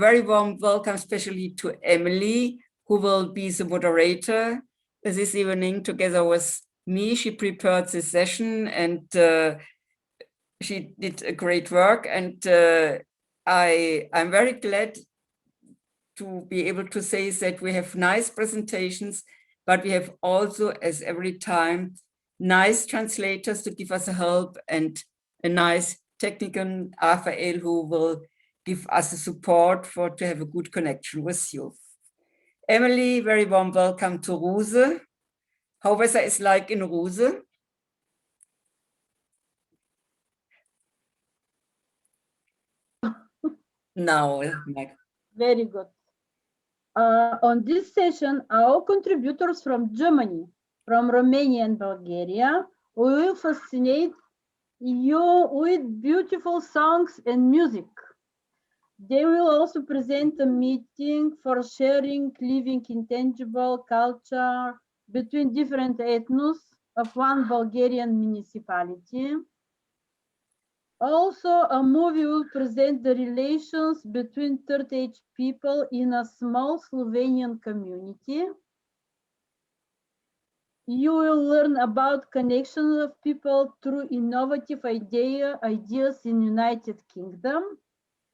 very warm welcome, especially to Emily, who will be the moderator this evening together with me. She prepared this session and she did a great work. And I'm very glad to be able to say that we have nice presentations, but we have also, as every time, nice translators to give us a help and a nice technical Raphael who will give us a support to have a good connection with you. Emily, very warm welcome to Ruse. How weather is like in Ruse? Now, Mike. Very good. On this session, our contributors from Germany, from Romania and Bulgaria will fascinate you with beautiful songs and music. They will also present a meeting for sharing living intangible culture between different ethnos of one Bulgarian municipality. Also, a movie will present the relations between third-age people in a small Slovenian community. You will learn about connections of people through innovative ideas in United Kingdom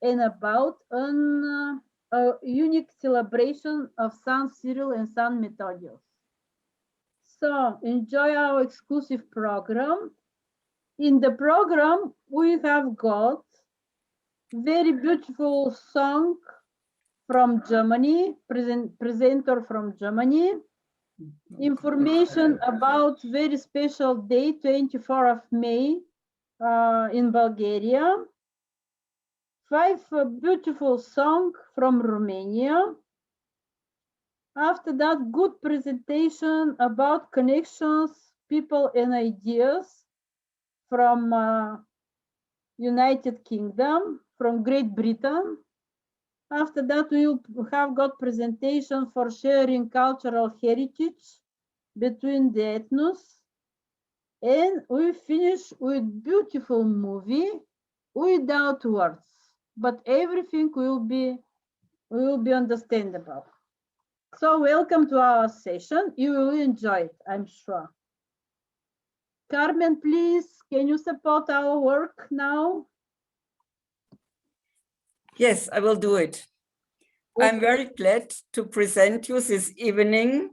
and about a unique celebration of San Cyril and San Methodius. So enjoy our exclusive program. In the program, we have got very beautiful song from Germany, presenter from Germany, information about very special day, 24th of May in Bulgaria, 5 beautiful song from Romania. After that, good presentation about connections, people and ideas from United Kingdom, from Great Britain. After that, we will have got presentation for sharing cultural heritage between the ethnos. And we finish with beautiful movie without words, but everything will be understandable. So welcome to our session. You will enjoy it, I'm sure. Carmen, please, can you support our work now? Yes, I will do it. Okay. I'm very glad to present you this evening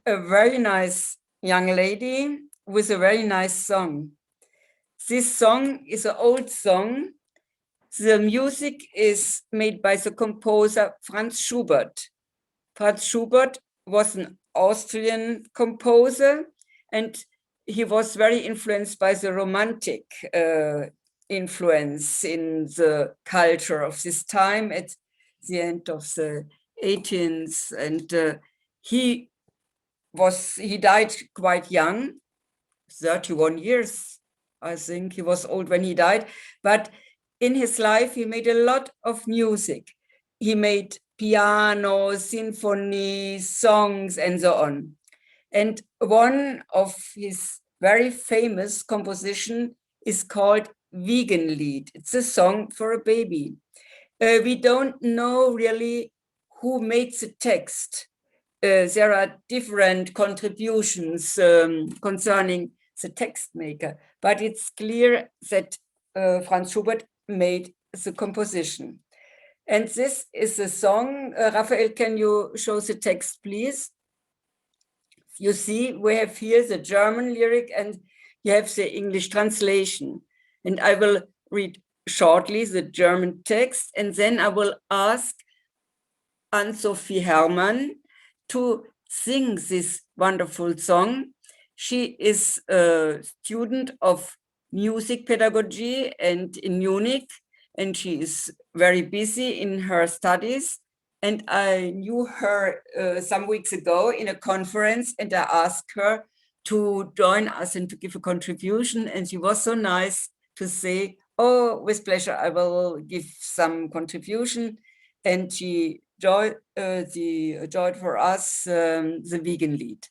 a very nice young lady with a very nice song. This song is an old song. The music is made by the composer Franz Schubert. Franz Schubert was an Austrian composer, and he was very influenced by the Romantic influence in the culture of this time at the end of the 18th. And he died quite young, 31 years. I think he was old when he died. But in his life, he made a lot of music. He made piano, symphony, songs, and so on. And one of his very famous composition is called Wiegenlied. It's a song for a baby. We don't know really who made the text. There are different contributions concerning the text maker, but it's clear that Franz Schubert made the composition. And this is a song. Raphael, can you show the text, please? You see, we have here the German lyric and you have the English translation. And I will read shortly the German text, and then I will ask Anne-Sophie Herrmann to sing this wonderful song. She is a student of music pedagogy and in Munich, and she is very busy in her studies. And I knew her some weeks ago in a conference, and I asked her to join us and to give a contribution. And she was so nice to say, oh, with pleasure, I will give some contribution. And she joined for us the Wiegenlied.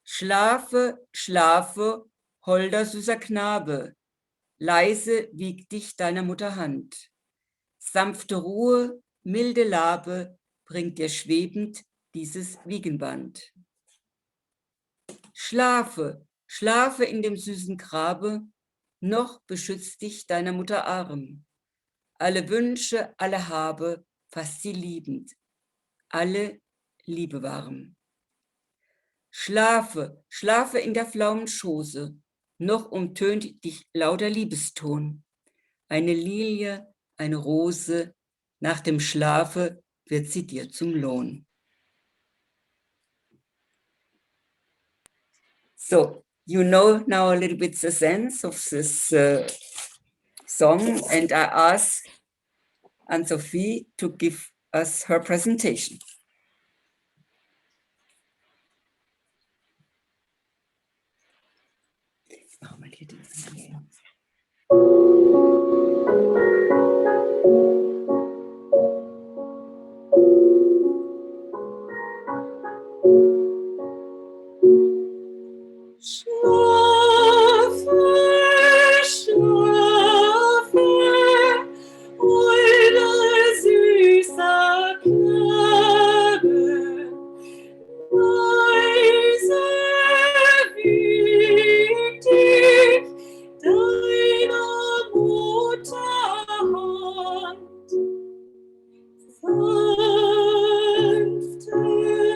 Schlafe, schlafe, holder süßer Knabe, leise wiegt dich deiner Mutter Hand. Sanfte Ruhe, milde Labe bringt dir schwebend dieses Wiegenband. Schlafe, schlafe in dem süßen Grabe, noch beschützt dich deiner Mutter Arm. Alle Wünsche, alle Habe, fasst sie liebend, alle Liebe warm. Schlafe, schlafe in der flauen Schoße, noch umtönt dich lauter Liebeston. Eine Lilie, eine Rose, nach dem Schlafe wird sie dir zum Lohn. So, you know now a little bit the sense of this song, and I ask Anne-Sophie to give us her presentation. Mach mal hier den Singen. Schlafe, schlafe, holder, süßer Knabe, leise wiegt dich deiner Mutter Hand. Sanfte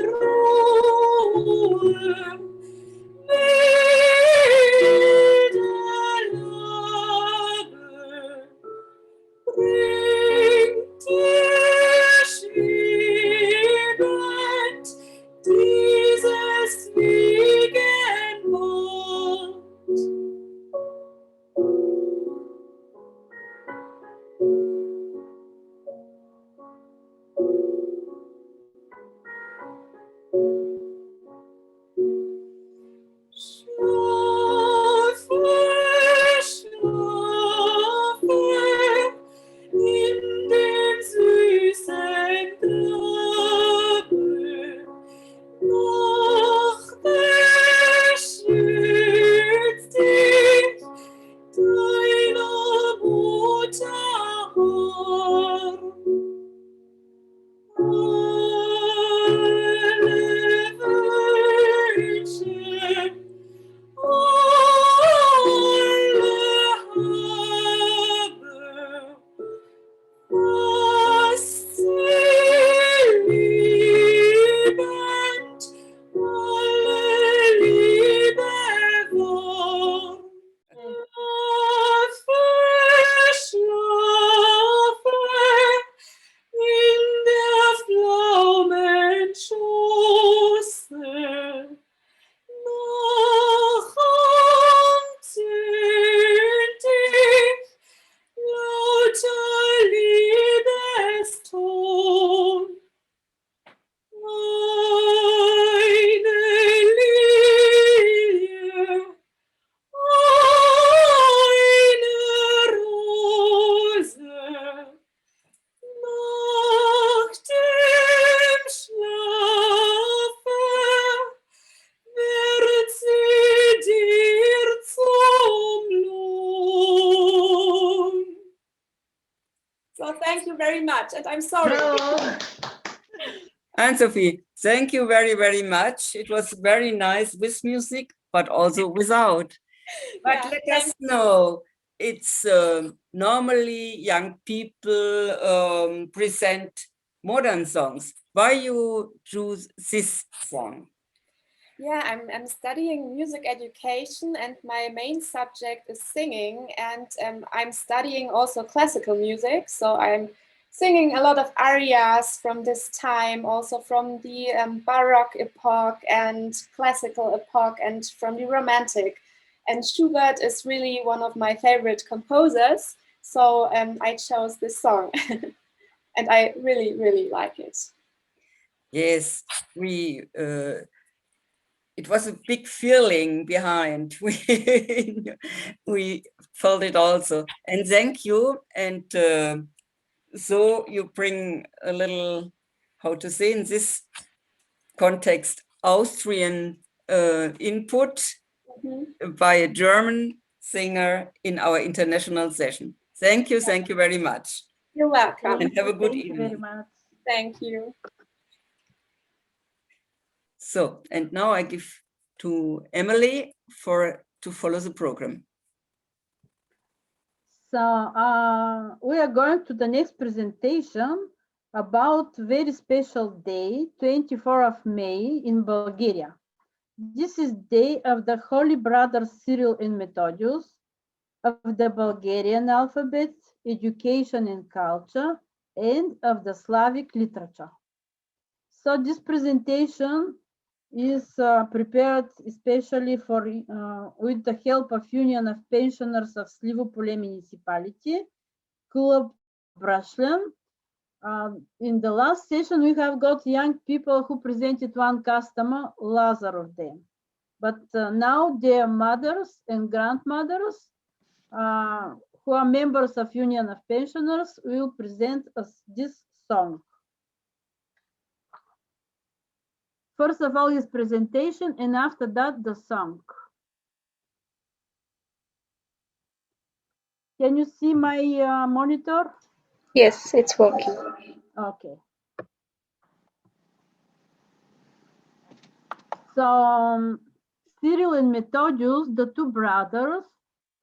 Ruhe, milde Labe, bringt dir schwebend dieses Wiegenband. Schlafe, schlafe in dem süßen Grabe, noch beschützt dich deiner Mutter Arm. Alle Wünsche, alle Habe, was sie liebend, alle Liebe war. Schlafe in der flauen Schoße, noch umtönt dich lauter Liebeston. Eine Lilie, eine Rose, nach dem Schlafe wird sie dir zum Lohn. So thank you very much, and I'm sorry. Anne-Sophie, thank you very, very much. It was very nice with music, but also without. But Yeah, let us know, it's normally young people present modern songs. Why you choose this song? Yeah, I'm studying music education, and my main subject is singing, and I'm studying also classical music, so I'm singing a lot of arias from this time, also from the Baroque epoch and classical epoch and from the Romantic. And Schubert is really one of my favorite composers, so I chose this song and I really, really like it. Yes, it was a big feeling behind. We felt it also. And thank you. And so you bring a little, how to say in this context, Austrian input by a German singer in our international session. Thank you very much. You're welcome. And have a good Thank you very evening. much. Thank you. So, and now I give to Emily to follow the program. So we are going to the next presentation about very special day, 24th of May in Bulgaria. This is day of the Holy Brothers Cyril and Methodius, of the Bulgarian alphabet, education and culture, and of the Slavic literature. So this presentation is prepared especially for with the help of Union of Pensioners of Slivopole Municipality, Club Brashlen. In the last session, we have got young people who presented one customer, Lazar of them. But now their mothers and grandmothers, who are members of Union of Pensioners, will present us this song. First of all, his presentation, and after that, the song. Can you see my monitor? Yes, it's working. Okay. So Cyril and Methodius, the two brothers,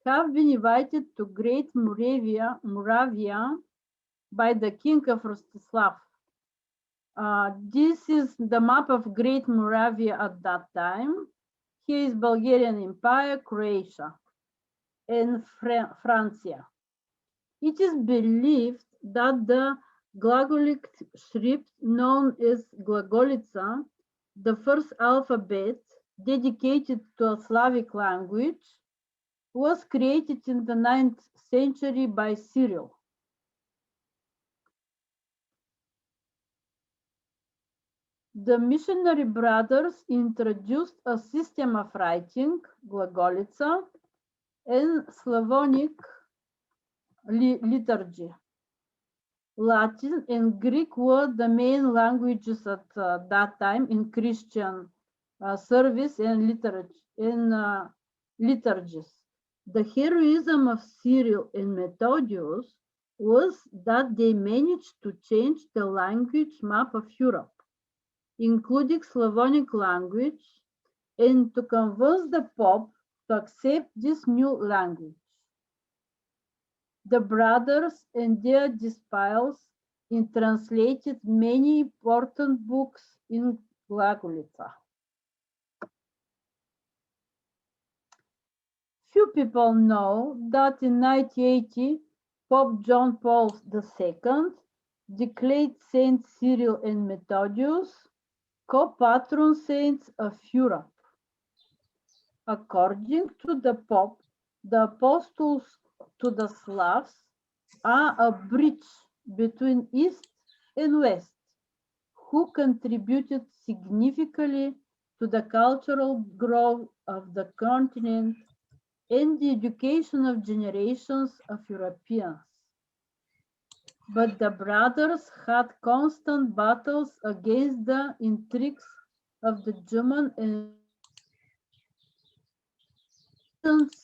have been invited to Great Moravia by the King of Rostislav. This is the map of Great Moravia at that time. Here is Bulgarian Empire, Croatia, and Francia. It is believed that the Glagolic script, known as Glagolica, the first alphabet dedicated to a Slavic language, was created in the 9th century by Cyril. The missionary brothers introduced a system of writing, Glagolica, and Slavonic liturgy. Latin and Greek were the main languages at that time in Christian service and liturgies. The heroism of Cyril and Methodius was that they managed to change the language map of Europe, including Slavonic language, and to convince the Pope to accept this new language. The brothers and their disciples translated many important books in Glagolica. Few people know that in 1980, Pope John Paul II declared Saint Cyril and Methodius co-patron saints of Europe. According to the Pope, the apostles to the Slavs are a bridge between East and West, who contributed significantly to the cultural growth of the continent and the education of generations of Europeans. But the brothers had constant battles against the intrigues of the German and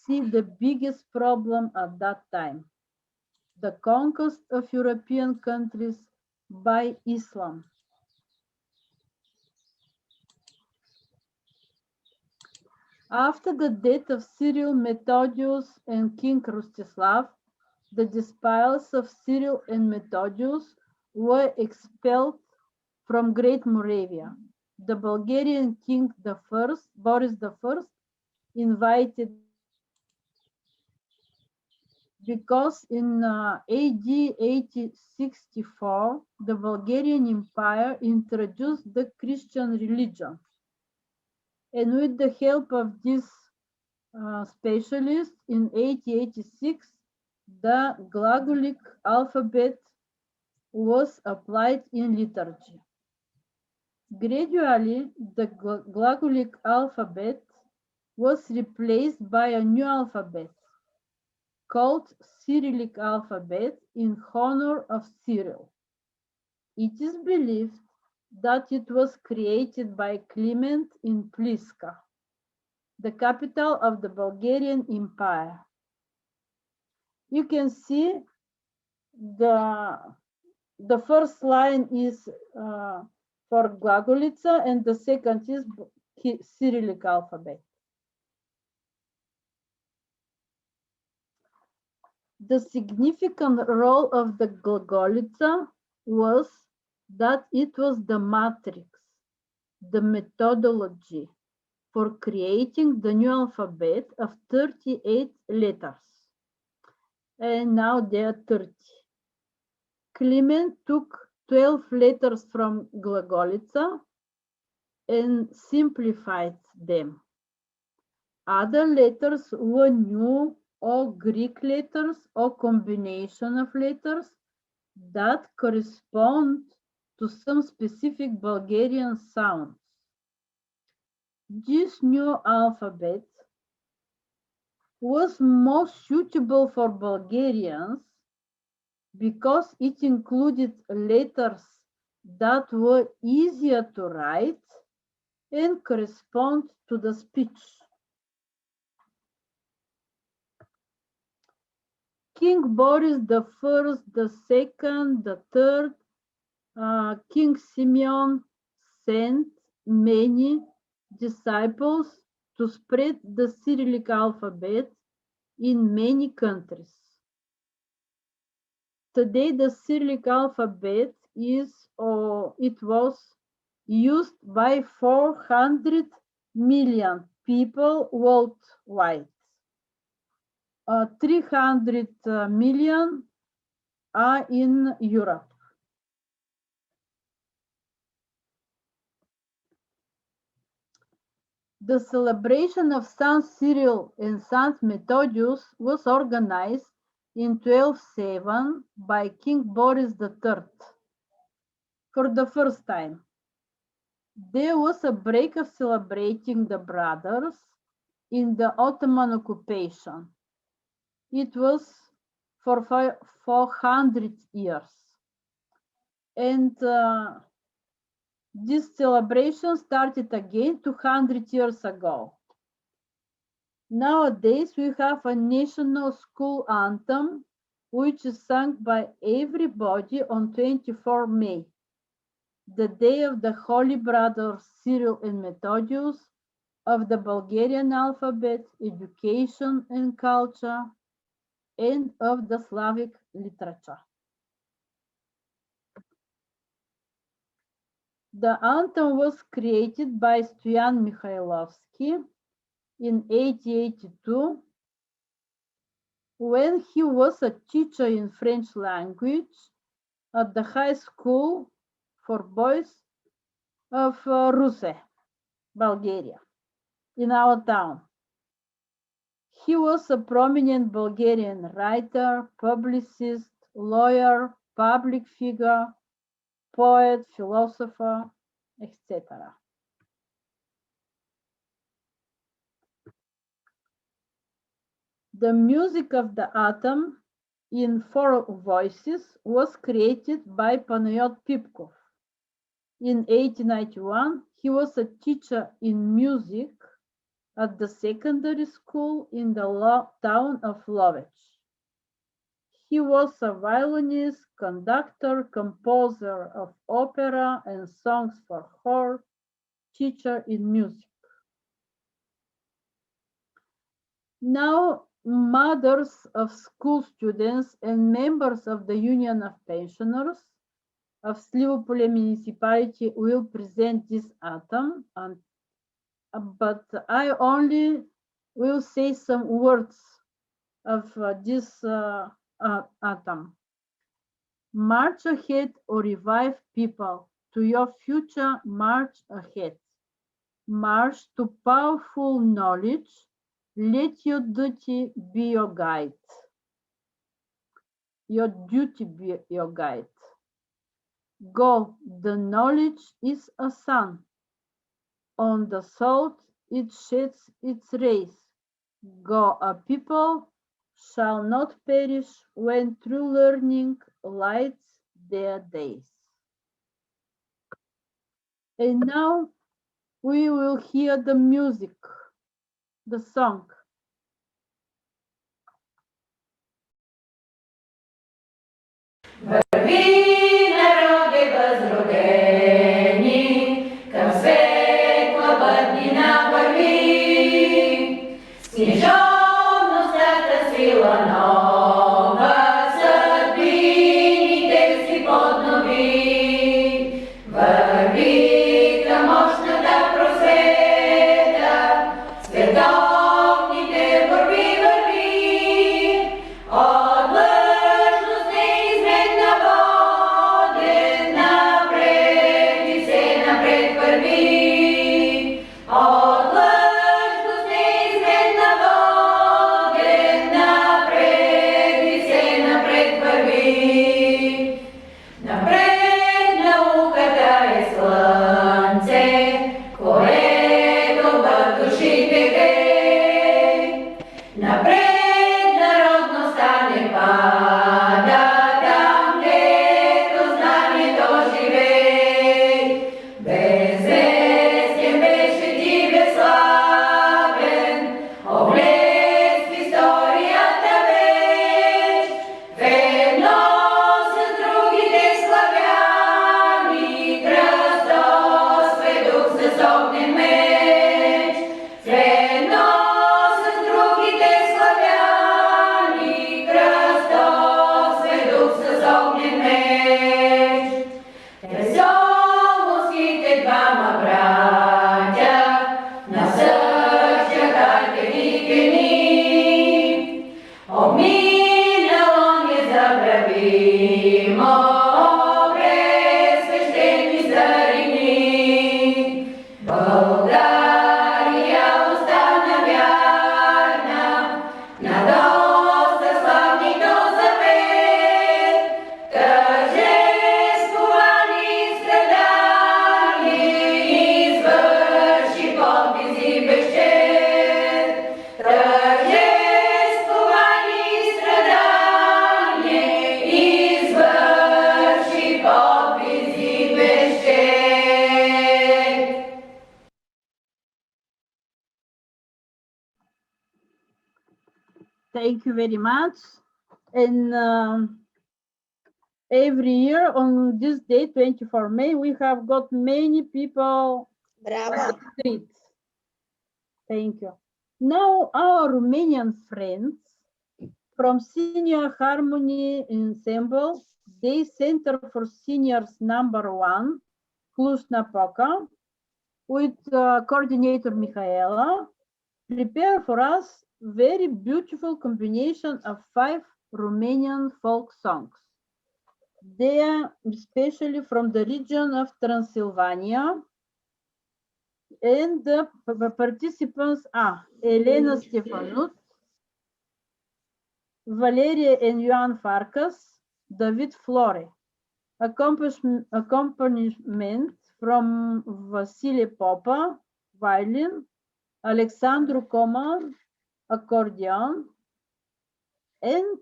see the biggest problem at that time, the conquest of European countries by Islam. After the death of Cyril, Methodius, and King Rostislav, the disciples of Cyril and Methodius were expelled from Great Moravia. The Bulgarian king Boris I, invited because in AD 1864, the Bulgarian Empire introduced the Christian religion. And with the help of this specialist in 1886, the Glagolic alphabet was applied in liturgy. Gradually, the Glagolic alphabet was replaced by a new alphabet called Cyrillic alphabet in honor of Cyril. It is believed that it was created by Clement in Pliska, the capital of the Bulgarian Empire. You can see the first line is for Glagolica and the second is Cyrillic alphabet. The significant role of the Glagolica was that it was the matrix, the methodology for creating the new alphabet of 38 letters. And now there are 30. Kliment took 12 letters from Glagolica and simplified them. Other letters were new or Greek letters or combination of letters that correspond to some specific Bulgarian sounds. This new alphabet was most suitable for Bulgarians because it included letters that were easier to write and correspond to the speech. King Boris the First, the Second, the Third, King Simeon sent many disciples to spread the Cyrillic alphabet in many countries. Today, the Cyrillic alphabet is, or it was, used by 400 million people worldwide. 300 million are in Europe. The celebration of Saint Cyril and Saint Methodius was organized in 1207 by King Boris III for the first time. There was a break of celebrating the brothers in the Ottoman occupation. It was for 400 years. And this celebration started again 200 years ago. Nowadays, we have a national school anthem, which is sung by everybody on 24 May, the day of the Holy Brothers Cyril and Methodius, of the Bulgarian alphabet, education and culture, and of the Slavic literature. The anthem was created by Stoyan Mikhailovsky in 1882 when he was a teacher in French language at the high school for boys of Ruse, Bulgaria, in our town. He was a prominent Bulgarian writer, publicist, lawyer, public figure, poet, philosopher, etc. The music of the anthem in 4 voices was created by Panayot Pipkov. In 1891, he was a teacher in music at the secondary school in the town of Lovech. He was a violinist, conductor, composer of opera and songs for choir, teacher in music. Now, mothers of school students and members of the Union of Pensioners of Slivopole municipality will present this anthem, but I only will say some words of this anthem. March ahead, or revive people, to your future march ahead. March to powerful knowledge, let your duty be your guide. Your duty be your guide. Go, the knowledge is a sun. On the salt it sheds its rays. Go, a people shall not perish when true learning lights their days. And now we will hear the music, the song. Thank you very much. And every year on this day, 24 May, we have got many people on the streets. Thank you. Now our Romanian friends from Senior Harmony Ensemble, Day Center for Seniors #1, Cluj-Napoca, with coordinator Michaela, prepare for us very beautiful combination of 5 Romanian folk songs. They are especially from the region of Transylvania, and the participants are Elena Stefanut, Valeria and Ioan Farkas, David Flore. Accompaniment from Vasile Popa, violin, Alexandru Coman, accordion, and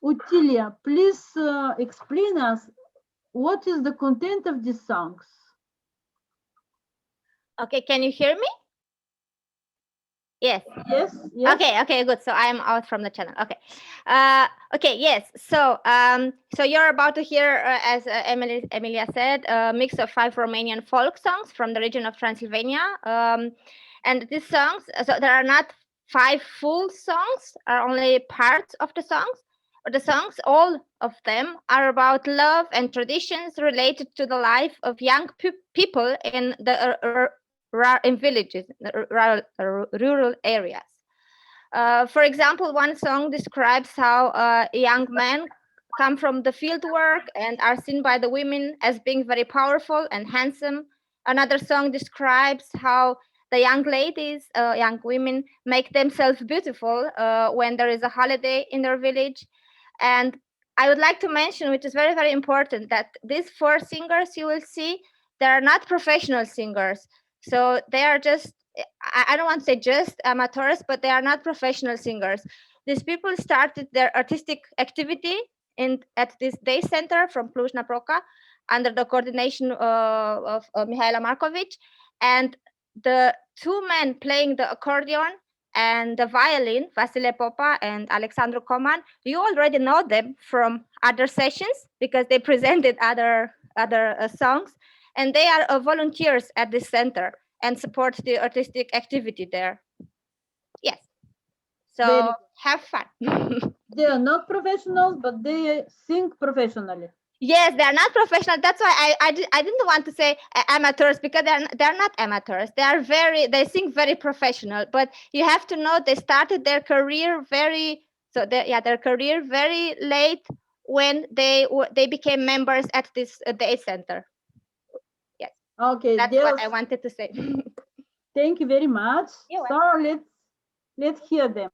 Utilia, please explain us what is the content of these songs. Okay, can you hear me? Yes. Yes. Okay, good. So I'm out from the channel. Okay. Okay, yes. So so you're about to hear, as Emilia said, a mix of 5 Romanian folk songs from the region of Transylvania. And these songs, so there are not 5 full songs, are only parts of the songs. But the songs, all of them, are about love and traditions related to the life of young people in the in villages, rural areas. For example, one song describes how young men come from the field work and are seen by the women as being very powerful and handsome. Another song describes how the young ladies, young women, make themselves beautiful when there is a holiday in their village. And I would like to mention, which is very, very important, that these 4 singers you will see, they are not professional singers. So they are just, I don't want to say just amateurs, but they are not professional singers. These people started their artistic activity at this day center from Cluj-Napoca under the coordination of Mihaela Markovic. And the 2 men playing the accordion and the violin, Vasile Popa and Alexandru Coman. You already know them from other sessions because they presented other songs, and they are volunteers at this center and support the artistic activity there. Yes. So have fun. They are not professionals, but they sing professionally. Yes, they are not professional. That's why I didn't want to say amateurs, because they're not amateurs. They sing very professional. But you have to know they started their career their career very late when they became members at this day center. Yes. Okay, that's what I wanted to say. Thank you very much. You're So let's hear them.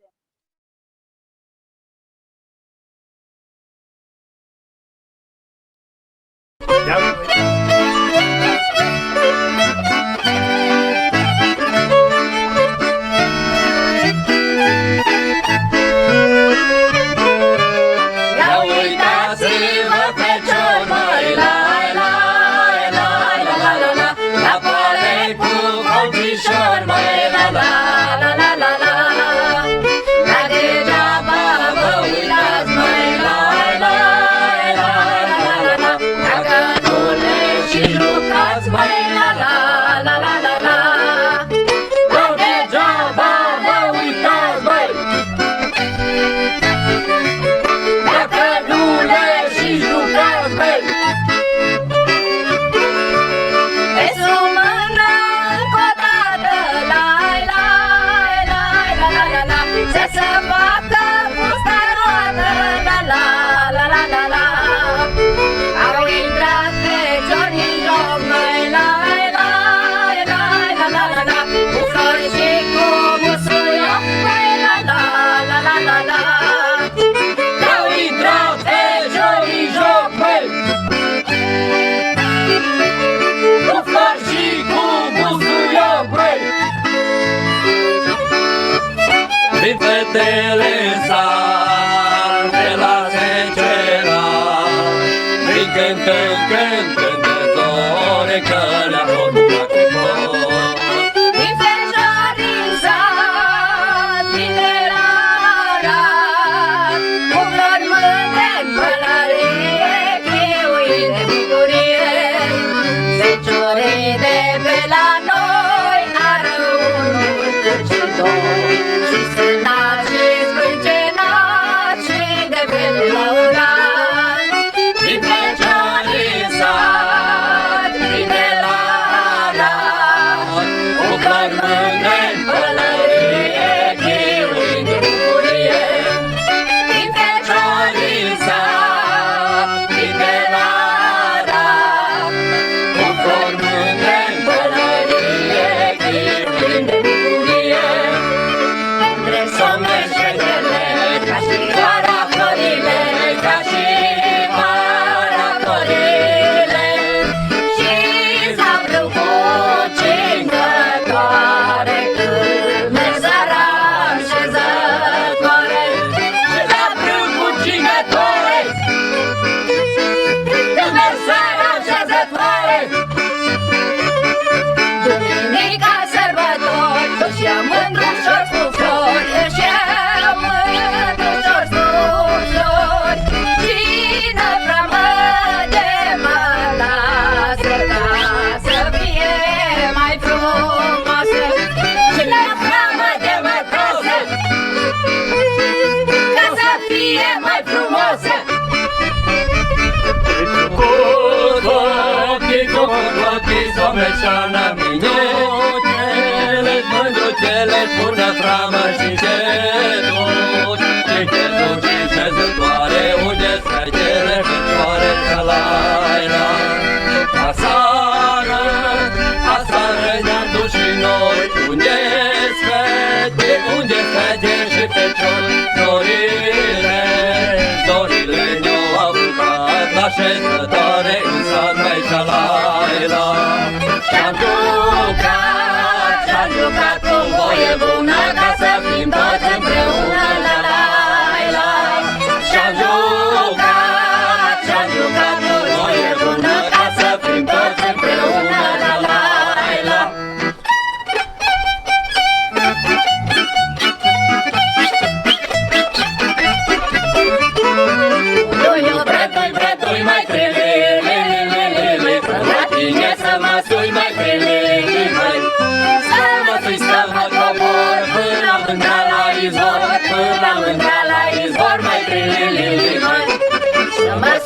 Și-am jucat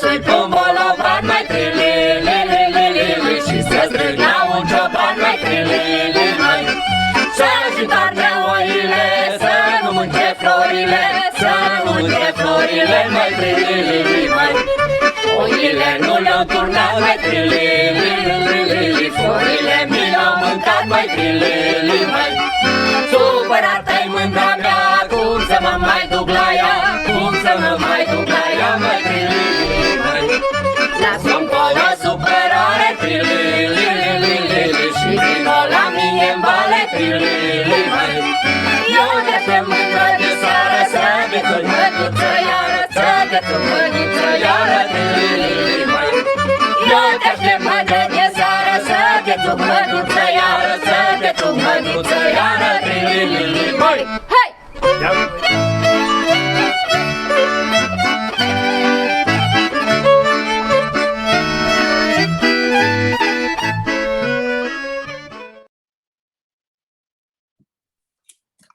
sui cu un bolovan, mai trilili, și să strângea un cioban, mai trilili, mai. Să-și întoarce oile, să nu mânce florile, să nu mânce florile, mai trilili, mai. Oile nu le-au turnat, mai trilili, florile mi le-au mâncat, mai trilili, mai. Supărată-i mândra mea, cum să mă mai duc la ea, cum să mă mai duc la ea, mai trilili, mai. Lasă-mi colă supărare, trilili, și vino la mine-n vale, trilili, mai. Eu te mândră de seară, să gheț o măduță iară, să gheț o măduță iară, trilili, mai. Eu te aștept mândră de seară, să gheț o măduță iară, să gheț o măduță iară, trilili, mai. Hai!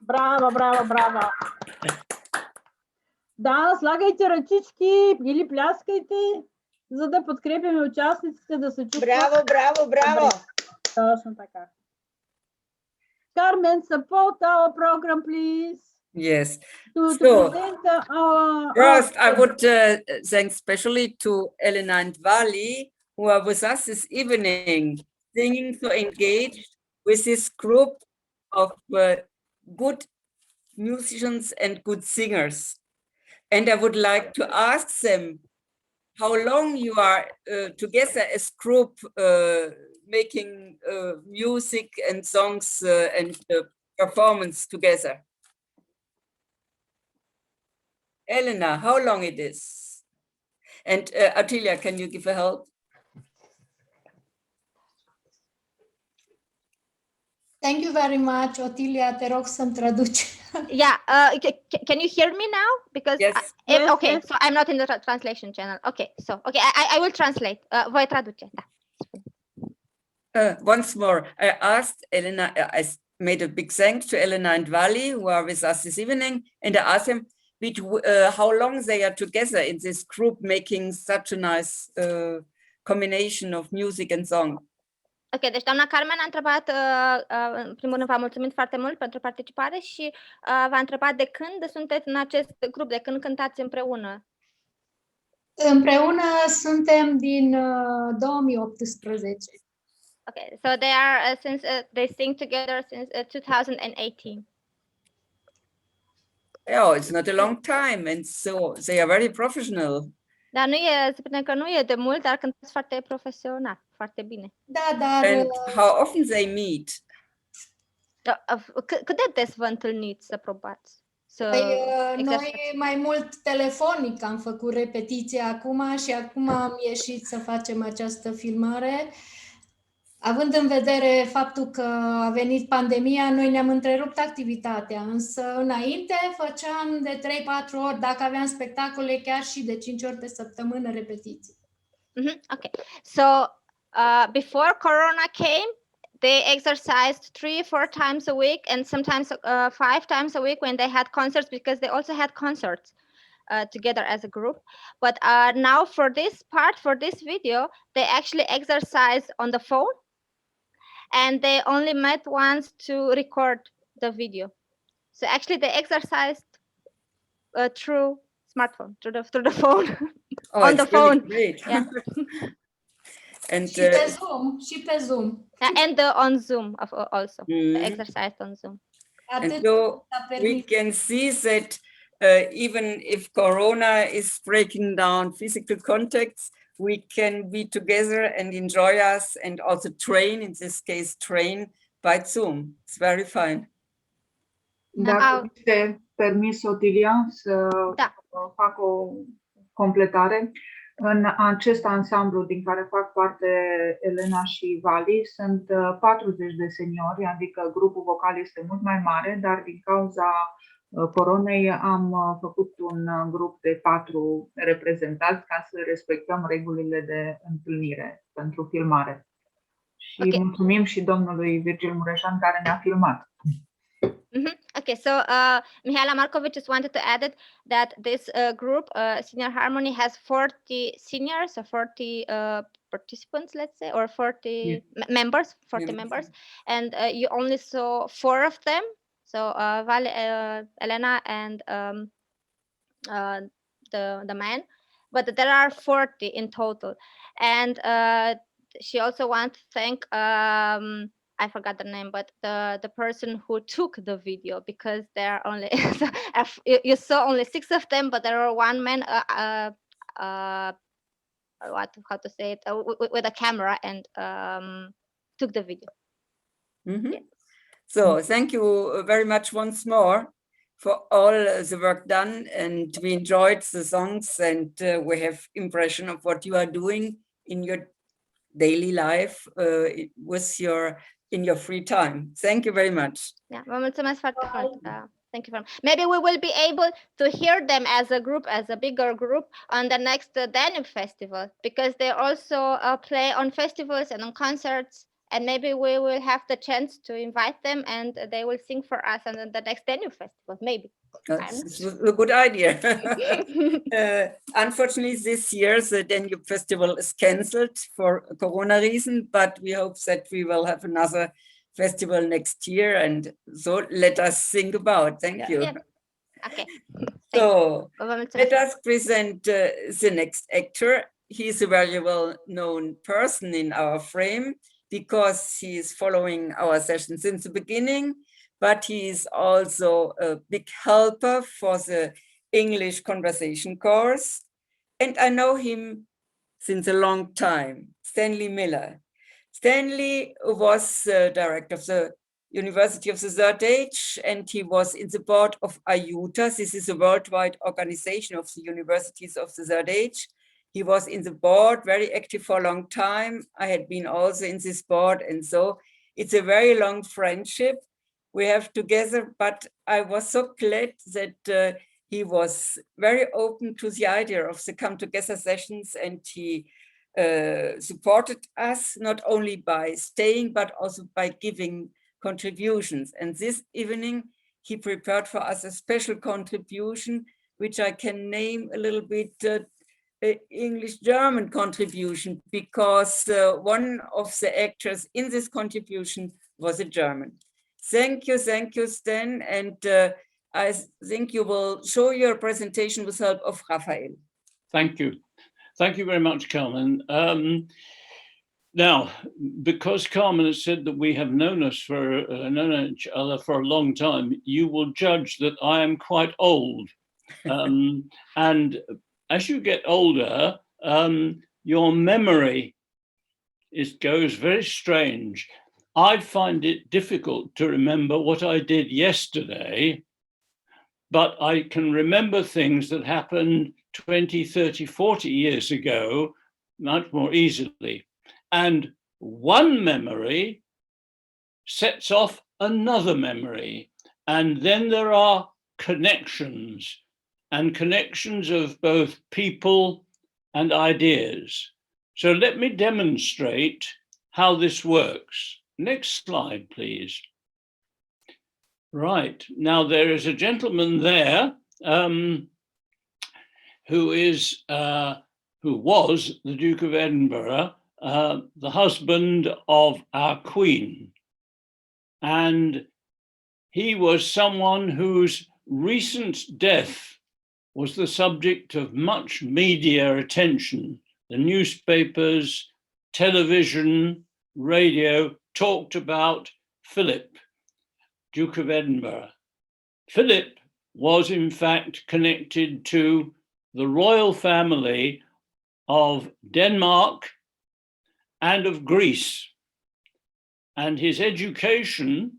Браво, браво, браво. Да, слагайте ръчички или пляскайте, за да подкрепяме участниците да се чувстват. Браво, браво, браво! Точно така. Carmen, support our program, please. Yes. To So, present our... First, I would thank especially to Elena and Vali, who are with us this evening, singing so engaged with this group of good musicians and good singers. And I would like to ask them how long you are together as group making music and songs and performance together. Elena, how long it is? And Attilia, can you give a help? Thank you very much, Otilia. Te rog să-mi traduci. Yeah, can you hear me now? Because Yes. okay, so I'm not in the translation channel. Okay, so okay, I will translate. Voi traduce, da. Once more, I asked Elena, I made a big thanks to Elena and Vali, who are with us this evening, and I asked them how long they are together in this group making such a nice combination of music and song. Ok, deci doamna Carmen a întrebat, în primul rând v-a mulțumit foarte mult pentru participare și v-a întrebat de când sunteți în acest grup, de când cântați împreună. Împreună suntem din 2018. Okay, so they are they sing together since 2018. Oh, it's not a long time, and so they are very professional. Dar nu e, se spune că nu e de mult, dar cântați foarte profesional, foarte bine. Da, dar... And how often they meet? Cât de des vă întâlniți să probați? Noi mai mult telefonic am făcut repetiție acum și acum am ieșit să facem această filmare. Având în vedere faptul că a venit pandemia, noi ne-am întrerupt activitatea, însă înainte făceam de 3-4 ori, dacă aveam spectacole, chiar și de 5 ori pe săptămână repetiții. Okay, so before Corona came, they exercised 3-4 times a week and sometimes 5 times a week when they had concerts, because they also had concerts together as a group. But now for this part, for this video, they actually exercise on the phone. And they only met once to record the video. So actually they exercised through smartphone, through the phone, on the phone. Really great. Yeah. And și pe Zoom. And on Zoom also. They exercised on Zoom. And so we can see that even if Corona is breaking down physical contacts, we can be together and enjoy us and also train, in this case, train by Zoom. It's very fine. Dacă este permis, Otilia, să fac o completare. În acest ansamblu din care fac parte Elena și Vali sunt 40 de seniori, adică grupul vocal este mult mai mare, dar din cauza coronei am făcut un grup de 4 reprezentanți ca să respectăm regulile de întâlnire pentru filmare. Și mulțumim și domnului Virgil Mureșan care ne-a filmat. Okay, so Mihaela Markovic just wanted to add it, that this group, Senior Harmony, has 40 seniors, or 40 participants, let's say, or 40 members, 40 members, and you only saw 4 of them. So Vale, Elena, and the man, but there are 40 in total. And she also wants to thank I forgot the name, but the person who took the video, because there are only so, you saw only 6 of them, but there are one man how to say it, with a camera, and took the video. Yeah. So thank you very much once more for all the work done, and we enjoyed the songs, and we have impression of what you are doing in your daily life in your free time. Thank you very much. Yeah, vă mulțumesc foarte mult. Thank you very much. Maybe we will be able to hear them as a group, as a bigger group, on the next Danube festival, because they also play on festivals and on concerts, and maybe we will have the chance to invite them, and they will sing for us on the next Danube festival, maybe. That's a good idea. Unfortunately, this year the Danube Festival is cancelled for Corona reason, but we hope that we will have another festival next year, and so let us think about. Thank you. Yeah. Okay. So let us present the next actor. He's a very well-known person in our frame because he is following our session since the beginning, but he is also a big helper for the English conversation course. And I know him since a long time, Stanley Miller. Stanley was director of the University of the Third Age, and he was in the board of IUTA. This is a worldwide organization of the universities of the Third Age. He was in the board, very active for a long time. I had been also in this board, and so it's a very long friendship we have together, but I was so glad that he was very open to the idea of the come together sessions, and he supported us not only by staying, but also by giving contributions. And this evening, he prepared for us a special contribution, which I can name a little bit English-German contribution, because one of the actors in this contribution was a German. Thank you, Stan, and I think you will show your presentation with help of Raphael. Thank you. Thank you very much, Carmen. Now, because Carmen has said that we have known each other for a long time, you will judge that I am quite old. And as you get older, your memory goes very strange. I find it difficult to remember what I did yesterday, but I can remember things that happened 20, 30, 40 years ago much more easily. And one memory sets off another memory. And then there are connections, and connections of both people and ideas. So let me demonstrate how this works. Next slide, please. Right, now there is a gentleman there who was the Duke of Edinburgh, the husband of our Queen. And he was someone whose recent death was the subject of much media attention. The newspapers, television, radio talked about Philip, Duke of Edinburgh. Philip was in fact connected to the royal family of Denmark and of Greece. And his education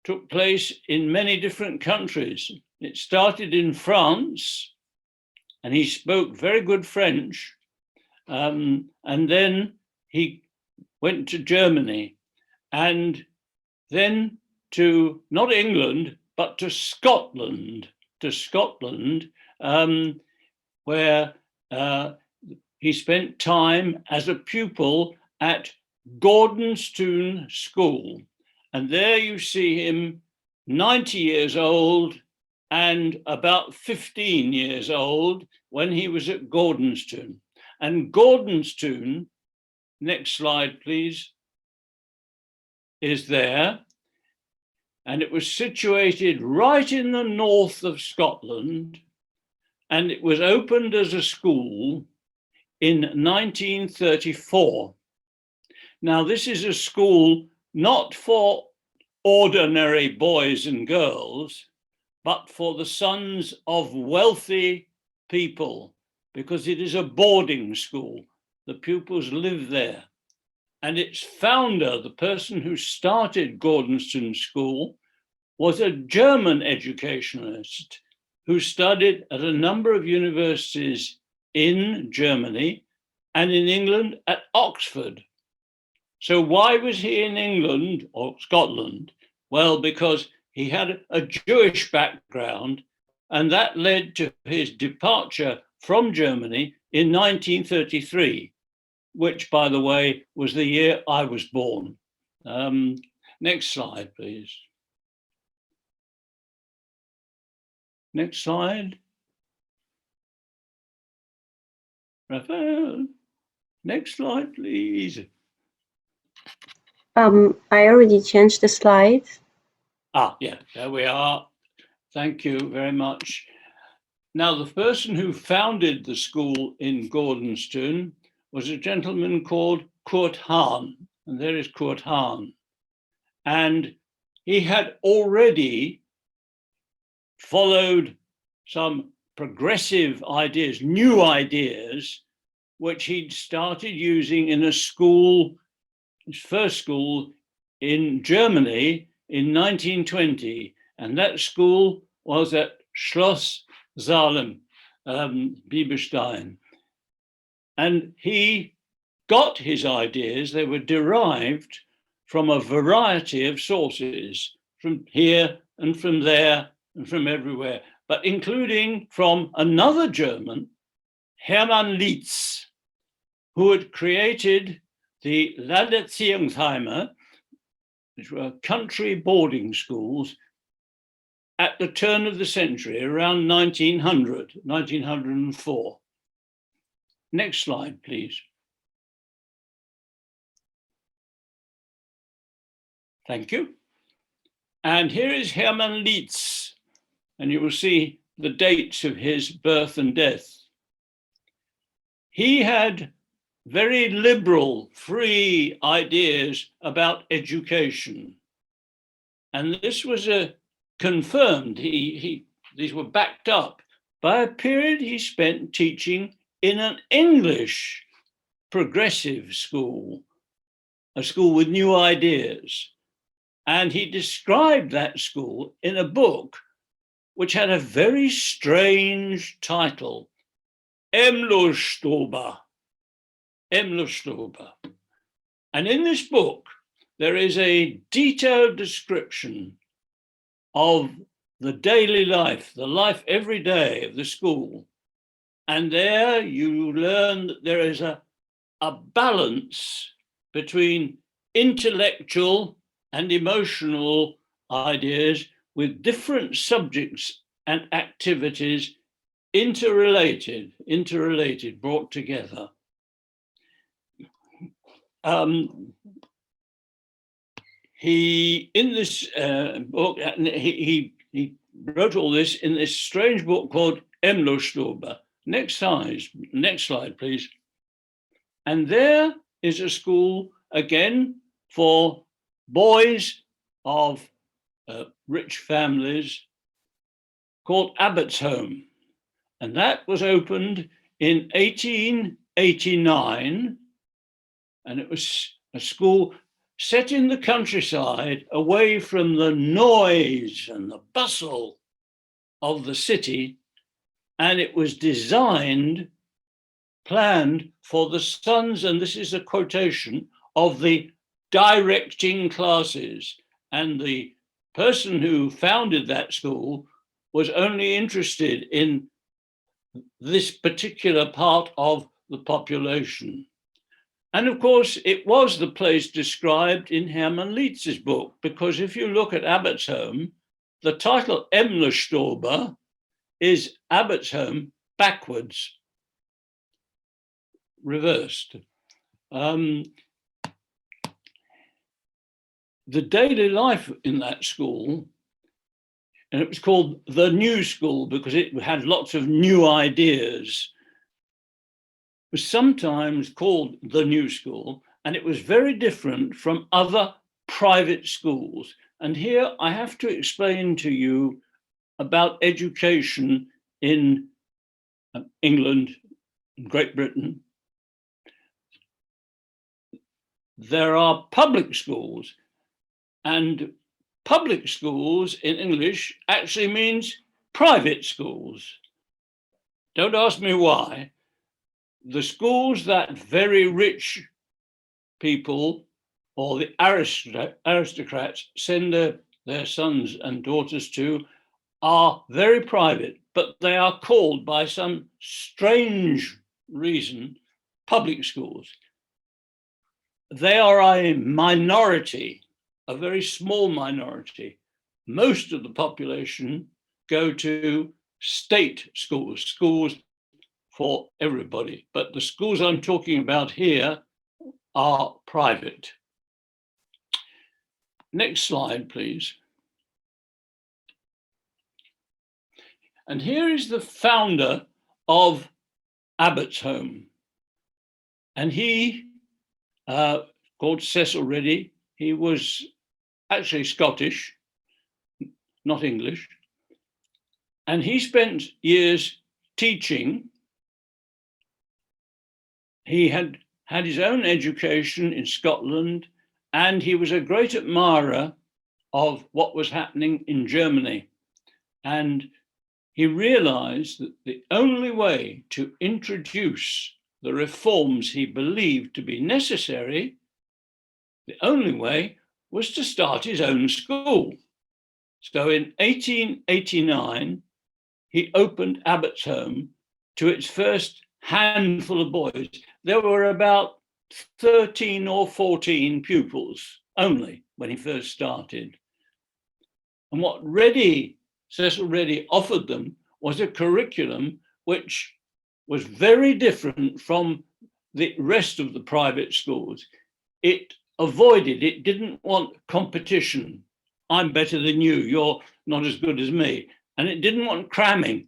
took place in many different countries. It started in France, and he spoke very good French. And then he went to Germany, and then to not England, but to Scotland, where he spent time as a pupil at Gordonstoun School. And there you see him 90 years old and about 15 years old when he was at Gordonstoun. And Gordonstoun, next slide, please, is there. And it was situated right in the north of Scotland, and it was opened as a school in 1934. Now, this is a school not for ordinary boys and girls, but for the sons of wealthy people, because it is a boarding school. The pupils live there. And its founder, the person who started Gordonstoun School, was a German educationalist who studied at a number of universities in Germany and in England at Oxford. So why was he in England or Scotland? Well, because he had a Jewish background, and that led to his departure from Germany in 1933, which, by the way, was the year I was born. Next slide, please. Next slide. Raphael, next slide, please. I already changed the slide. Ah, yeah, there we are. Thank you very much. Now, the person who founded the school in Gordonstoun was a gentleman called Kurt Hahn, and there is Kurt Hahn. And he had already followed some progressive ideas, new ideas, which he'd started using in a school, his first school in Germany in 1920. And that school was at Schloss Salem, Bieberstein. And he got his ideas, they were derived from a variety of sources, from here and from there and from everywhere, but including from another German, Hermann Lietz, who had created the Landerziehungsheime, which were country boarding schools, at the turn of the century, around 1900, 1904. Next slide, please. Thank you. And here is Hermann Lietz, and you will see the dates of his birth and death. He had very liberal, free ideas about education. And this was confirmed. These were backed up by a period he spent teaching in an English progressive school, a school with new ideas. And he described that school in a book which had a very strange title, Emlostober. Emlostober. And in this book, there is a detailed description of the daily life, the life every day of the school. And there you learn that there is a balance between intellectual and emotional ideas with different subjects and activities interrelated, brought together. He, in this book, he wrote all this in this strange book called Emlostober. Next slide, please. And there is a school, again, for boys of rich families called Abbotsholme. And that was opened in 1889. And it was a school set in the countryside, away from the noise and the bustle of the city. And it was planned for the sons, and this is a quotation, of the directing classes. And the person who founded that school was only interested in this particular part of the population. And of course, it was the place described in Hermann Lietz's book, because if you look at Abbotsholme, the title Emlerstube is Abbotsholme backwards, reversed. The daily life in that school, and it was called the New School because it had lots of new ideas, was sometimes called the New School, and it was very different from other private schools. And here I have to explain to you about education in England, Great Britain. There are public schools, and public schools in English actually means private schools. Don't ask me why. The schools that very rich people or the aristocrats send their sons and daughters to are very private, but they are called by some strange reason public schools. They are a minority, a very small minority. Most of the population go to state schools, schools for everybody. But the schools I'm talking about here are private. Next slide, please. And here is the founder of Abbotsholme. And he, called Cecil Reddy, he was actually Scottish, not English. And he spent years teaching. He had his own education in Scotland, and he was a great admirer of what was happening in Germany. And he realized that the only way to introduce the reforms he believed to be necessary, the only way was to start his own school. So in 1889, he opened Abbotsholme to its first handful of boys. There were about 13 or 14 pupils only when he first started. And what Cecil Reddy offered them was a curriculum which was very different from the rest of the private schools. It didn't want competition. I'm better than you, you're not as good as me. And it didn't want cramming,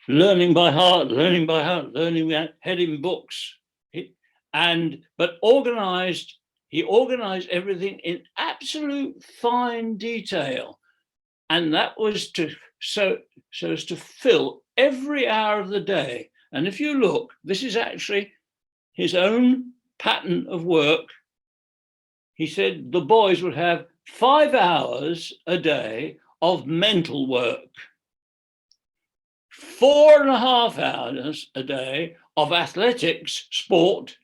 learning by heart, learning head in books. But he organized everything in absolute fine detail. And that was so as to fill every hour of the day. And if you look, this is actually his own pattern of work. He said the boys would have 5 hours a day of mental work, 4.5 hours a day of athletics, sport,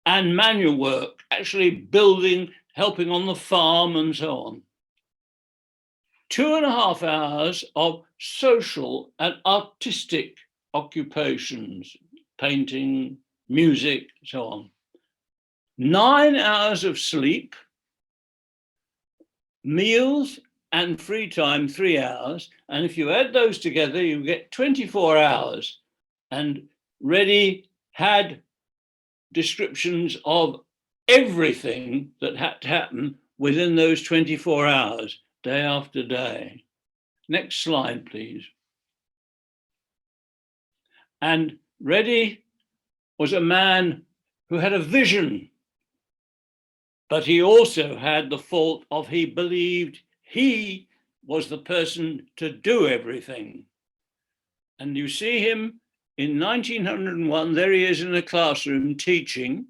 and manual work, actually building, helping on the farm and so on. 2.5 hours of social and artistic occupations, painting, music, so on. 9 hours of sleep, meals and free time, 3 hours. And if you add those together, you get 24 hours. And Reddy had descriptions of everything that had to happen within those 24 hours, day after day. Next slide, please. And Reddy was a man who had a vision, but he also had the fault of he believed he was the person to do everything. And you see him in 1901, there he is in a classroom teaching.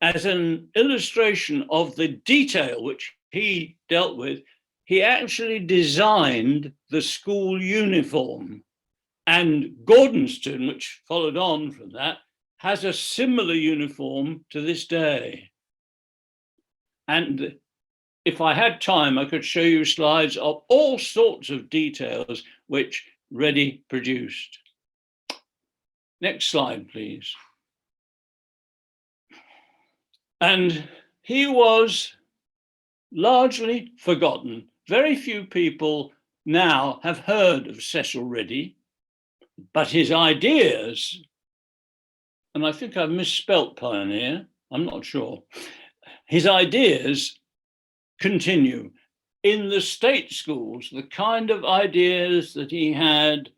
As an illustration of the detail which he dealt with, he actually designed the school uniform. And Gordonston, which followed on from that, has a similar uniform to this day. And if I had time, I could show you slides of all sorts of details which Reddy produced. Next slide, please. And he was largely forgotten. very few people now have heard of Cecil Reddy, but his ideas, and I think I've misspelt pioneer, I'm not sure, his ideas continue. In the state schools, the kind of ideas that he had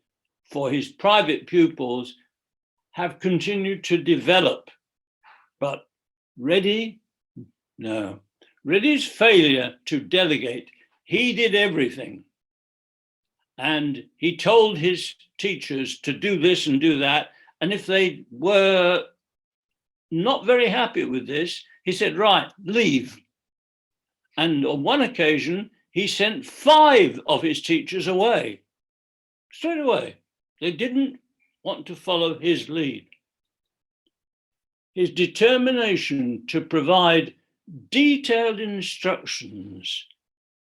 for his private pupils have continued to develop. But Reddy, no. Reddy's failure to delegate, he did everything. And he told his teachers to do this and do that. And if they were not very happy with this, he said, right, leave. And on one occasion, he sent 5 of his teachers away, straight away. They didn't want to follow his lead. His determination to provide detailed instructions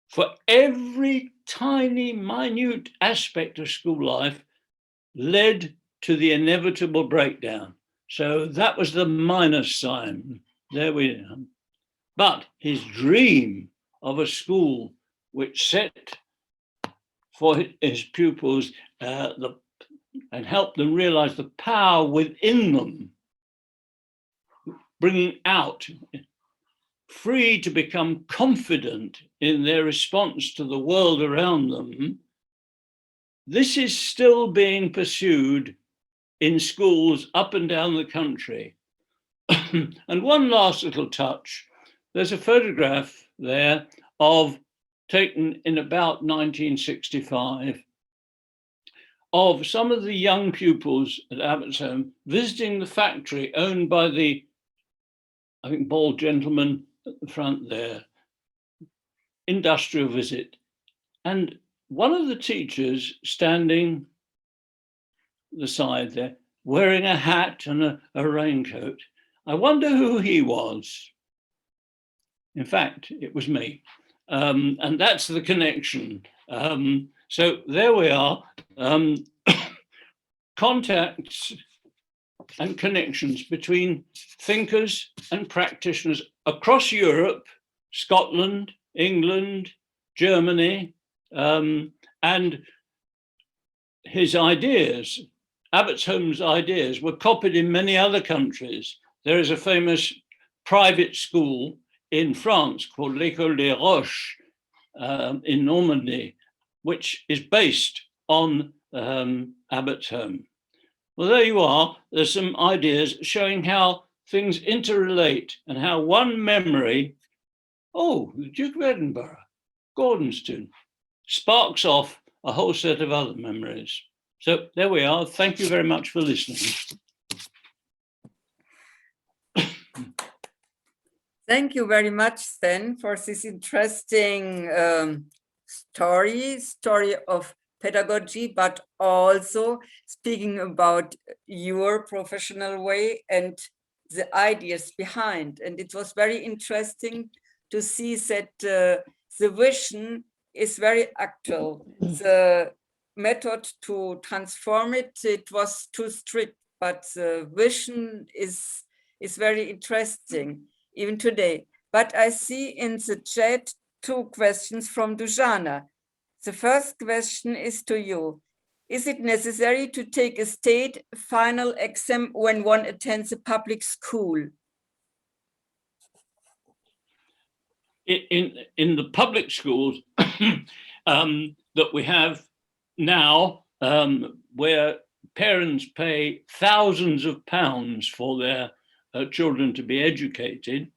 for every tiny, minute aspect of school life led to the inevitable breakdown. So that was the minus sign. There we are. But his dream of a school which set for his pupils and helped them realize the power within them, bringing out, free to become confident in their response to the world around them. This is still being pursued in schools up and down the country. And one last little touch. There's a photograph there taken in about 1965 of some of the young pupils at Abbotsholme visiting the factory owned by the, I think, bald gentleman at the front there, industrial visit. And one of the teachers standing the side there, wearing a hat and a raincoat. I wonder who he was. In fact, it was me. And that's the connection. So there we are. Contacts and connections between thinkers and practitioners across Europe, Scotland, England, Germany, and his ideas, Abbotsholme's ideas, were copied in many other countries. There is a famous private school in France called l'École des Roches in Normandy, which is based on Abbotsholme. Well, there you are. There's some ideas showing how things interrelate and how one memory, oh, the Duke of Edinburgh, Gordonstoun, sparks off a whole set of other memories. So there we are. Thank you very much for listening. Thank you very much, Sven, for this interesting story of pedagogy, but also speaking about your professional way and the ideas behind. And it was very interesting to see that the vision is very actual. The method to transform it was too strict, but the vision is very interesting, even today. But I see in the chat 2 questions from Dujana. The first question is to you. Is it necessary to take a state final exam when one attends a public school? In the public schools that we have now, where parents pay thousands of pounds for their children to be educated,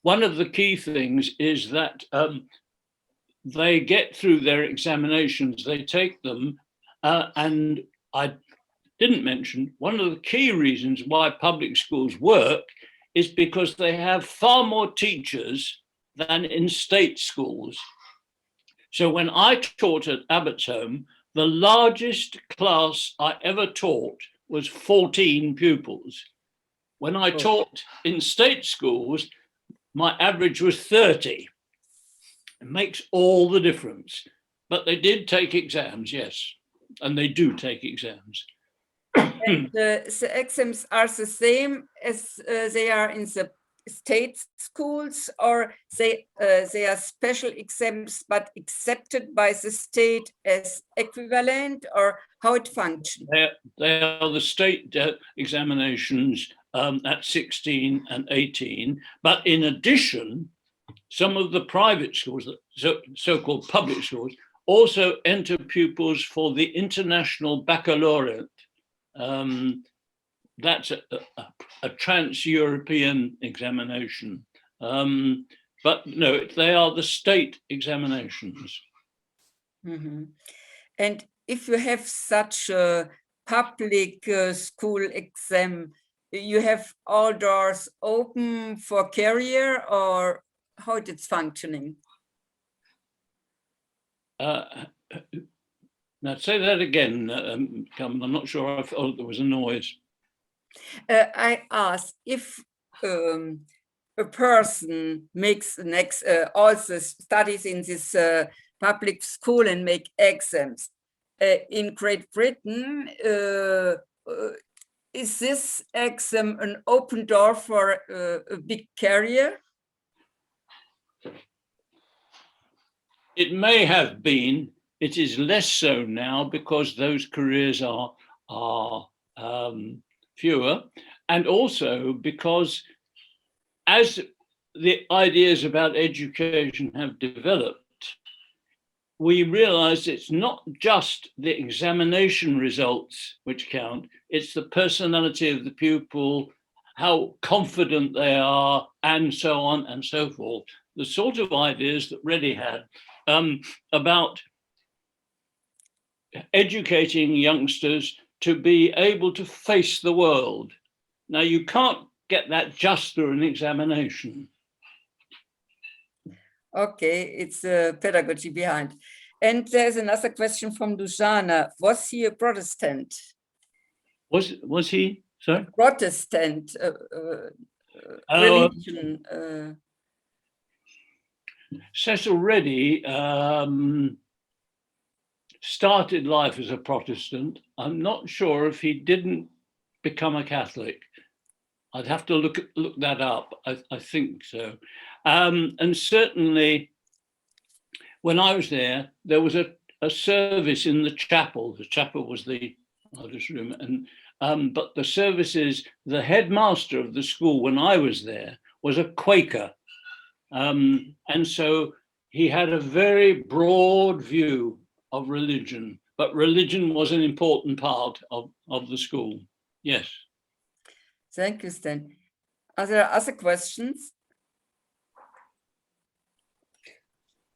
one of the key things is that they get through their examinations, they take them, and I didn't mention, one of the key reasons why public schools work is because they have far more teachers than in state schools. So when I taught at Abbotsholme, the largest class I ever taught was 14 pupils. When I taught in state schools, my average was 30. It makes all the difference. But they did take exams, yes, and they do take exams. And the exams are the same as they are in the state schools, or they are special exams but accepted by the state as equivalent, or how it functions? They are the state examinations at 16 and 18, but in addition, some of the private schools, so-called public schools, also enter pupils for the International Baccalaureate. That's a trans-European examination. But no, they are the state examinations. Mm-hmm. And if you have such a public school exam, you have all doors open for career, or how it's functioning? Now say that again, Carmen. I'm not sure. I felt there was a noise. I asked if a person makes also studies in this public school and make exams in Great Britain. Is this exam an open door for a big career? It may have been. It is less so now because those careers are fewer, and also because as the ideas about education have developed, we realize it's not just the examination results which count, it's the personality of the pupil, how confident they are, and so on and so forth. The sort of ideas that Reddy had about educating youngsters to be able to face the world. Now, you can't get that just through an examination. Okay, it's pedagogy behind. And there's another question from Dushana. Was he a Protestant? Was he? Sorry? Protestant religion. Cecil Reddy started life as a Protestant. I'm not sure if he didn't become a Catholic. I'd have to look that up. I think so. And certainly, when I was there was a service in the chapel. The chapel was the oldest room, and but the services, the headmaster of the school when I was there was a Quaker, and so he had a very broad view of religion. But religion was an important part of the school. Yes. Thank you, Stan. Are there other questions?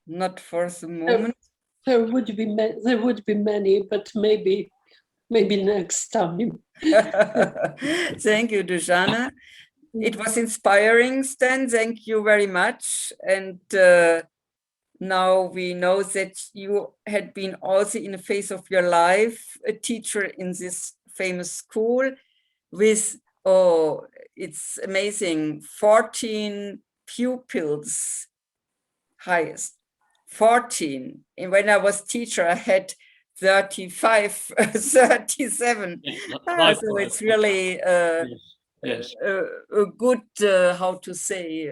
Not for the moment. There would be many, but maybe next time. Thank you, Dushana. It was inspiring, Stan. Thank you very much. And now we know that you had been also in a phase of your life a teacher in this famous school with, oh, it's amazing, 14 pupils, highest. 14. And when I was teacher, I had 35, 37. So it's really yes. A good, how to say,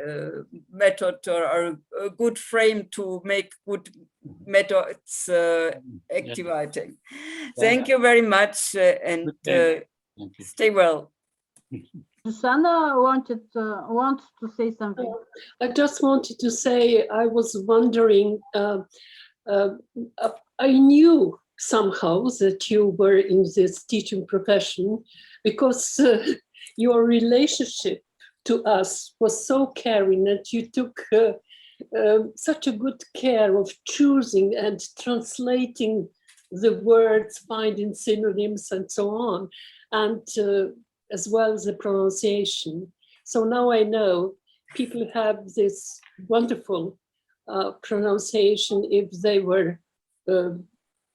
method or a good frame to make good methods activating. Thank you very much, and stay well. Susanna wants to say something. I just wanted to say, I was wondering, I knew somehow that you were in this teaching profession because your relationship to us was so caring, that you took such a good care of choosing and translating the words, finding synonyms and so on, and as well as the pronunciation. So now I know people have this wonderful pronunciation if they were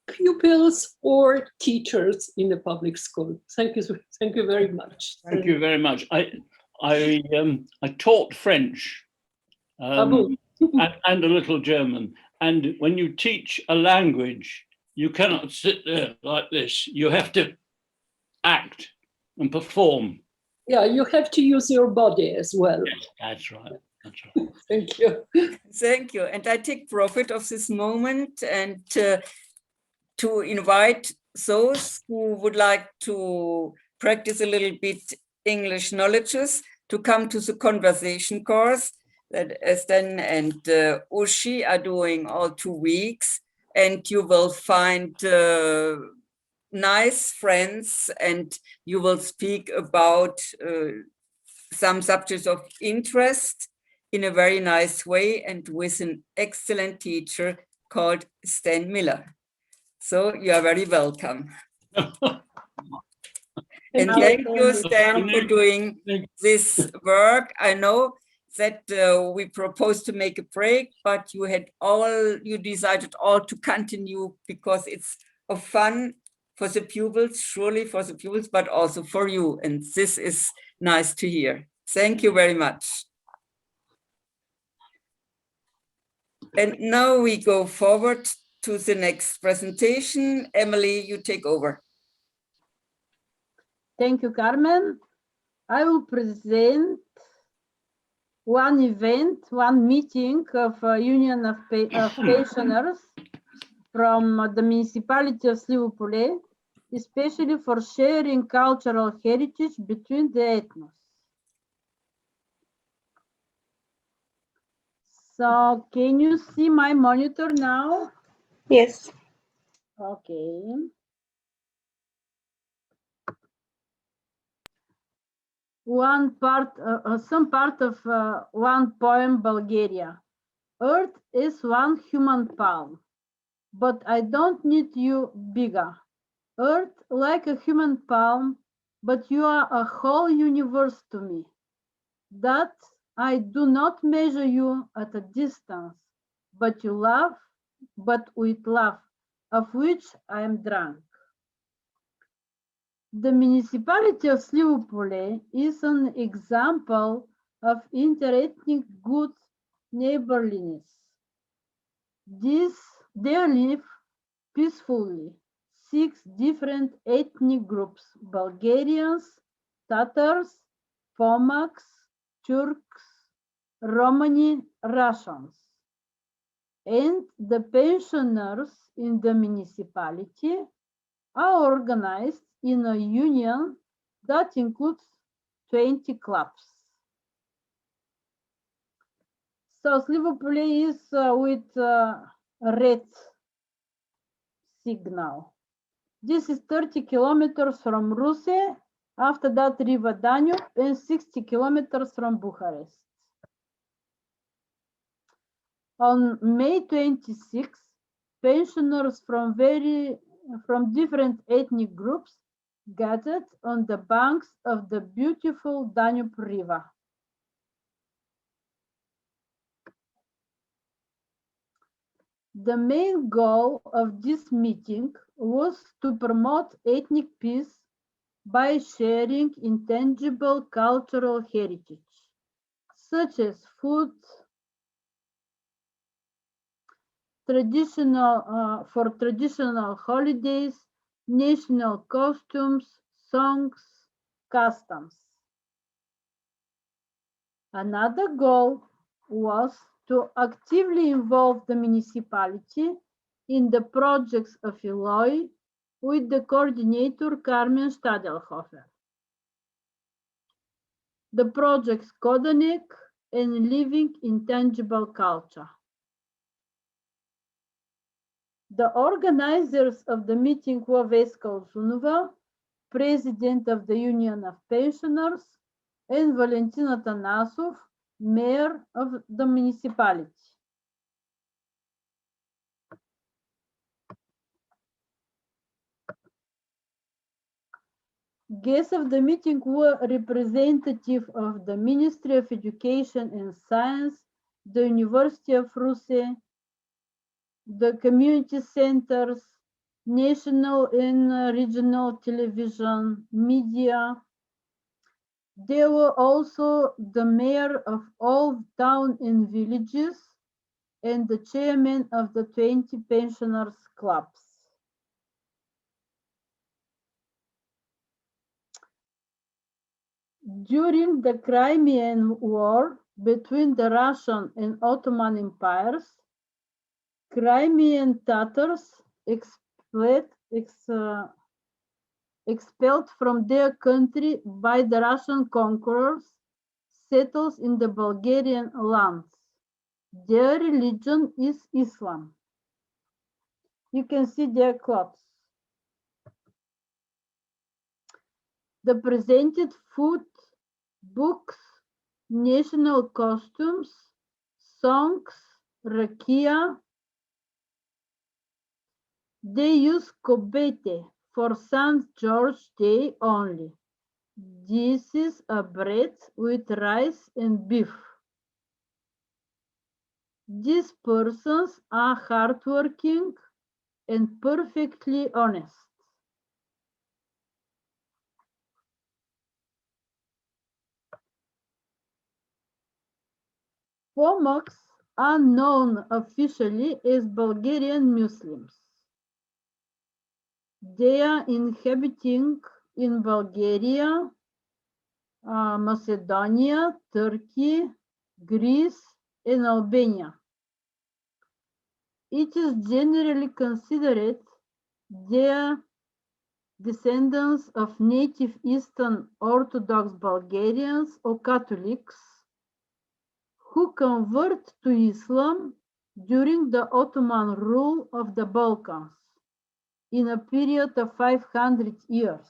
pupils or teachers in a public school. Thank you very much. Thank you very much. I taught French and a little German. And when you teach a language, you cannot sit there like this. You have to act and perform. Yeah, you have to use your body as well. Yes, that's right. That's right. Thank you. Thank you. And I take profit of this moment and to invite those who would like to practice a little bit English knowledges to come to the conversation course that Esten and Ushi are doing all 2 weeks. And you will find nice friends and you will speak about some subjects of interest in a very nice way and with an excellent teacher called Stan Miller. So you are very welcome. And thank you, Stan, for doing this work. I know that we proposed to make a break, but you decided all to continue because it's of fun for the pupils, surely for the pupils, but also for you. And this is nice to hear. Thank you very much. And now we go forward to the next presentation. Emily, you take over. Thank you, Carmen. I will present one event, one meeting of Union of Pensioners from the municipality of Slivopole, especially for sharing cultural heritage between the ethnos. So can you see my monitor now? Yes. Okay. Some part of one poem, Bulgaria. Earth is one human palm, but I don't need you bigger. Earth like a human palm, but you are a whole universe to me. That I do not measure you at a distance, but with love, of which I am drunk. The municipality of Slivopole is an example of interethnic good neighborliness. There live peacefully 6 different ethnic groups: Bulgarians, Tatars, Pomaks, Turks, Romani, Russians. And the pensioners in the municipality are organized in a union that includes 20 clubs. So Slivopole is with red signal. This is 30 kilometers from Ruse, after that River Danube, and 60 kilometers from Bucharest. On May 26, pensioners from different ethnic groups gathered on the banks of the beautiful Danube River. The main goal of this meeting was to promote ethnic peace by sharing intangible cultural heritage, such as food, for traditional holidays, national costumes, songs, customs. Another goal was to actively involve the municipality in the projects of Eloy with the coordinator Carmen Stadelhofer. The projects Kodanek and Living Intangible Culture. The organizers of the meeting were Veska Ozunova, President of the Union of Pensioners, and Valentina Tanasov, Mayor of the municipality. Guests of the meeting were representatives of the Ministry of Education and Science, the University of Ruse, the community centers, national and regional television, media. There were also the mayor of all towns and villages and the chairman of the 20 pensioners clubs. During the Crimean War between the Russian and Ottoman empires, Crimean Tatars expelled from their country by the Russian conquerors settled in the Bulgarian lands. Their religion is Islam. You can see their clothes. The presented food, books, national costumes, songs, rakia. They use kobete for St. George Day only. This is a bread with rice and beef. These persons are hardworking and perfectly honest. Pomaks are known officially as Bulgarian Muslims. They are inhabiting in Bulgaria, Macedonia, Turkey, Greece, and Albania. It is generally considered they are descendants of native Eastern Orthodox Bulgarians or Catholics who convert to Islam during the Ottoman rule of the Balkans in a period of 500 years.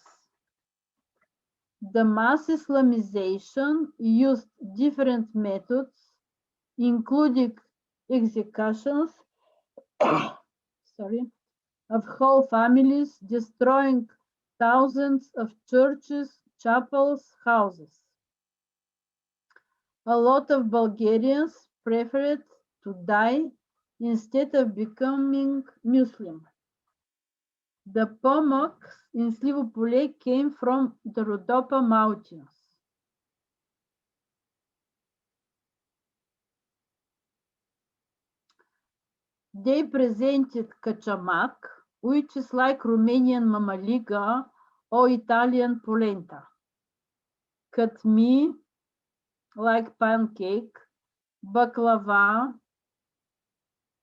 The mass Islamization used different methods, including executions of whole families, destroying thousands of churches, chapels, houses. A lot of Bulgarians preferred to die instead of becoming Muslim. The Pomaks in Slivopole came from the Rhodopa mountains. They presented kachamak, which is like Romanian mamaliga or Italian polenta, katmi, like pancake, baklava,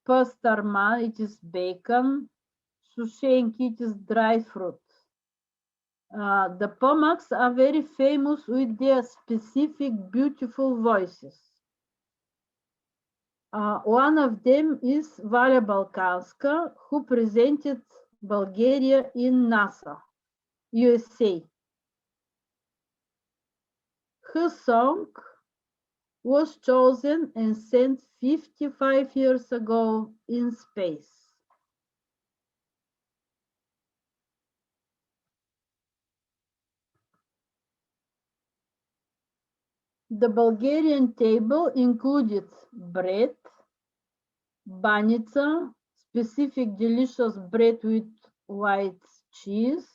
pastarma, it is bacon, sushenki, it is dried fruit. The Pomaks are very famous with their specific beautiful voices. One of them is Valia Balkanska, who presented Bulgaria in NASA, USA. Her song was chosen and sent 55 years ago in space. The Bulgarian table included bread, banica, specific delicious bread with white cheese.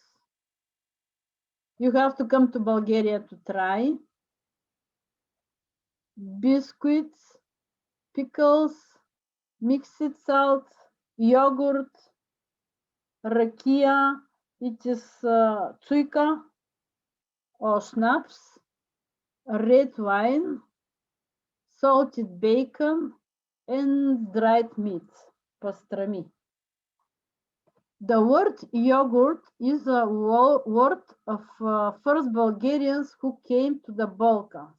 You have to come to Bulgaria to try. Biscuits, pickles, mixed salt, yogurt, rakia, it is tsuika or schnapps, red wine, salted bacon, and dried meat, pastrami. The word yogurt is a word of first Bulgarians who came to the Balkans.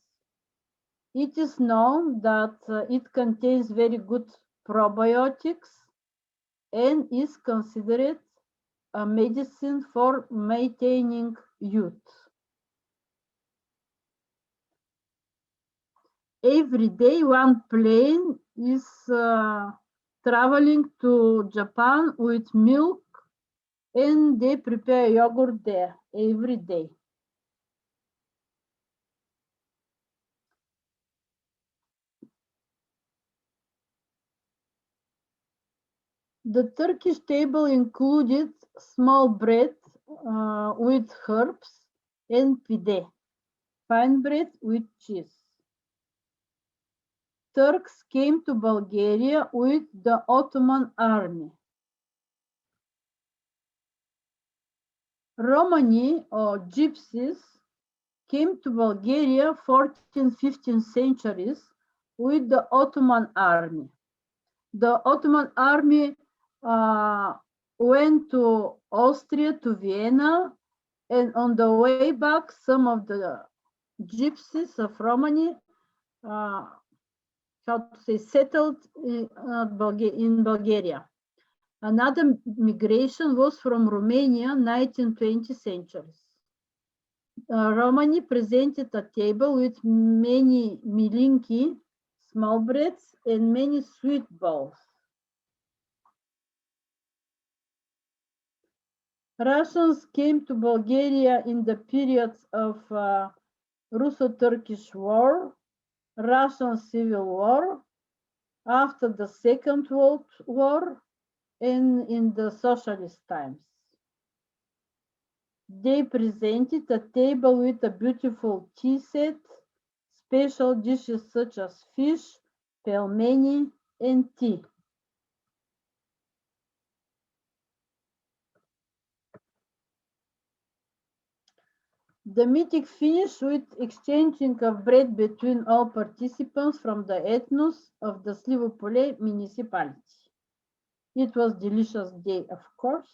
It is known that it contains very good probiotics and is considered a medicine for maintaining youth. Every day one plane is traveling to Japan with milk, and they prepare yogurt there every day. The Turkish table included small bread with herbs and pide, fine bread with cheese. Turks came to Bulgaria with the Ottoman army. Romani or gypsies came to Bulgaria 14th, 15th centuries with the Ottoman army. The Ottoman army went to Austria, to Vienna, and on the way back, some of the gypsies of Romany, settled in Bulgaria. Another migration was from Romania, 19th, 20th centuries. Romani presented a table with many milinki, small breads, and many sweet balls. Russians came to Bulgaria in the periods of Russo-Turkish War, Russian Civil War, after the Second World War, and in the socialist times. They presented a table with a beautiful tea set, special dishes such as fish, pelmeni, and tea. The meeting finished with exchanging of bread between all participants from the ethnos of the Slivopole municipality. It was a delicious day, of course.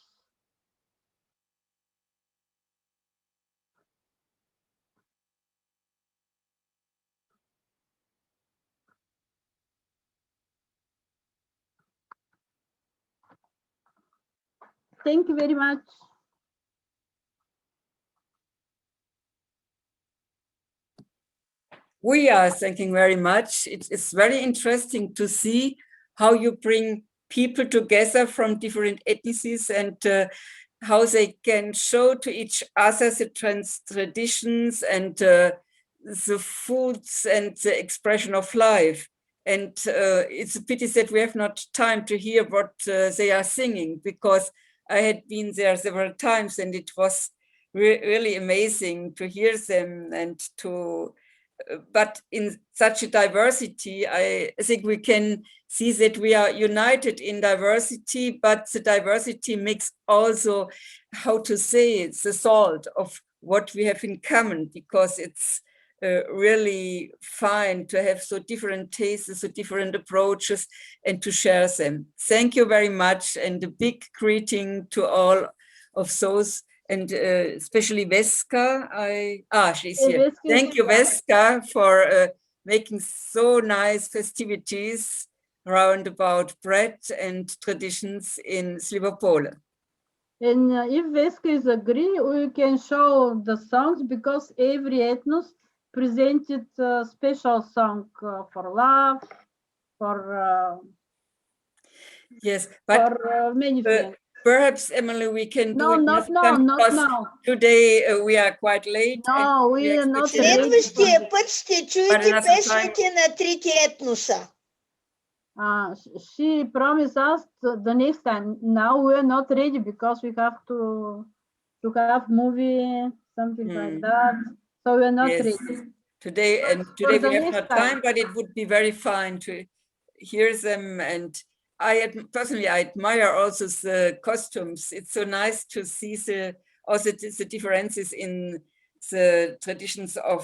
Thank you very much. We are thanking very much. It's very interesting to see how you bring people together from different ethnicities and how they can show to each other the traditions and the foods and the expression of life. And it's a pity that we have not time to hear what they are singing, because I had been there several times and it was really amazing to hear them and to but in such a diversity, I think we can see that we are united in diversity, but the diversity makes also, how to say, it's the salt of what we have in common, because it's really fine to have so different tastes, so different approaches, and to share them. Thank you very much, and a big greeting to all of those, and especially Veska. She's here. Thank you, Veska, for making so nice festivities around about bread and traditions in Slivopole. And if Veska is agree, we can show the songs, because every ethnos presented a special song for love, for yes, but for many things. Perhaps, Emily, we can do it not now, not now. Today we are quite late. No, we are not ready. Следващия път ще чуете песните на трите етноса. She promised us the next time. Now we are not ready because we have to have movie, something like that. So we are not ready. Today we have not time, but it would be very fine to hear them. And personally, I admire also the costumes. It's so nice to see the differences in the traditions of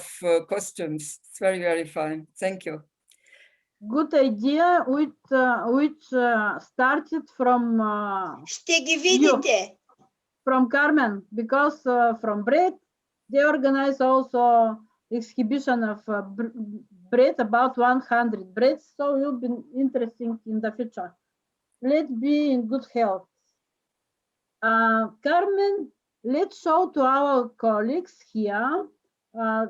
costumes. It's very, very fine. Thank you. Good idea, which started from Ще ги видите. From Carmen, because from bread they organize also exhibition of bread, about 100 breads, so it will be interesting in the future. Let's be in good health. Carmen, let's show to our colleagues here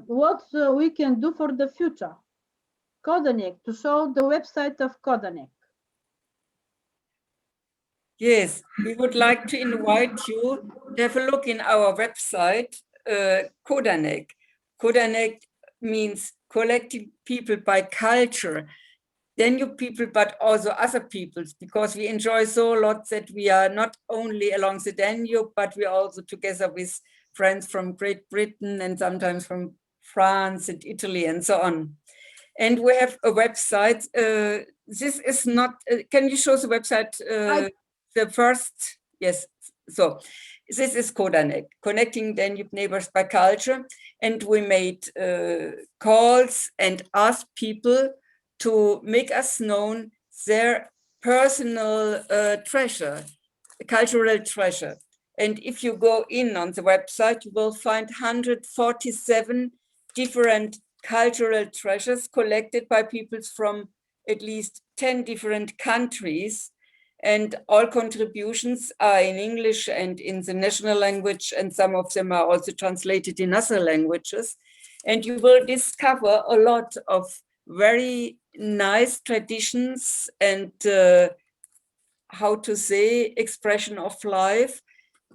what we can do for the future. Kodanek, to show the website of Kodanek. Yes, we would like to invite you to have a look in our website, Kodanek. Kodanek means collecting people by culture. Danube people, but also other peoples, because we enjoy so a lot that we are not only along the Danube, but we are also together with friends from Great Britain and sometimes from France and Italy and so on. And we have a website. This is not, can you show the website, the first? Yes, So this is Kodanek, Connecting Danube Neighbors by Culture. And we made calls and asked people to make us known their personal treasure, cultural treasure. And if you go in on the website, you will find 147 different cultural treasures collected by people from at least 10 different countries. And all contributions are in English and in the national language, and some of them are also translated in other languages. And you will discover a lot of very nice traditions and how to say, expression of life.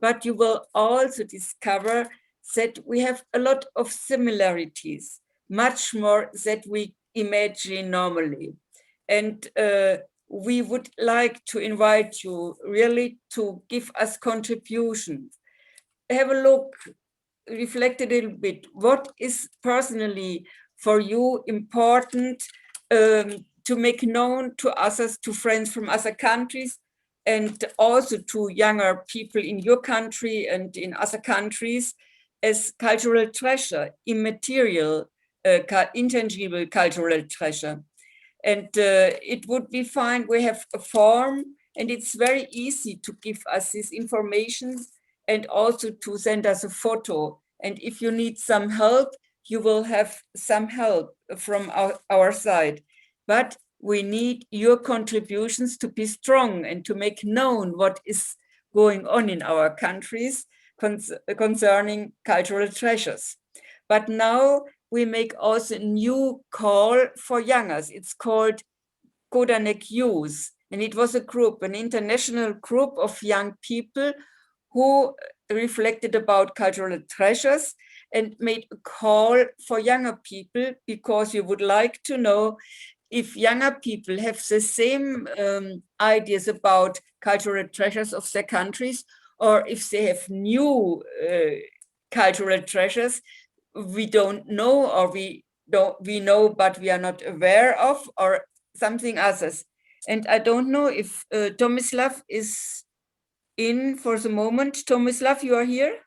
But you will also discover that we have a lot of similarities, much more that we imagine normally. And we would like to invite you really to give us contributions. Have a look, reflect a little bit. What is personally for you important to make known to others, to friends from other countries, and also to younger people in your country and in other countries as cultural treasure, immaterial, intangible cultural treasure. And it would be fine. We have a form, and it's very easy to give us this information and also to send us a photo. And if you need some help, you will have some help from our side. But we need your contributions to be strong and to make known what is going on in our countries concerning cultural treasures. But now we make also a new call for youngers. It's called Kodanek Youth. And it was a group, an international group of young people who reflected about cultural treasures and made a call for younger people, because you would like to know if younger people have the same ideas about cultural treasures of their countries, or if they have new cultural treasures we don't know, or we know but we are not aware of, or something others. And I don't know if Tomislav is in for the moment. Tomislav, you are here?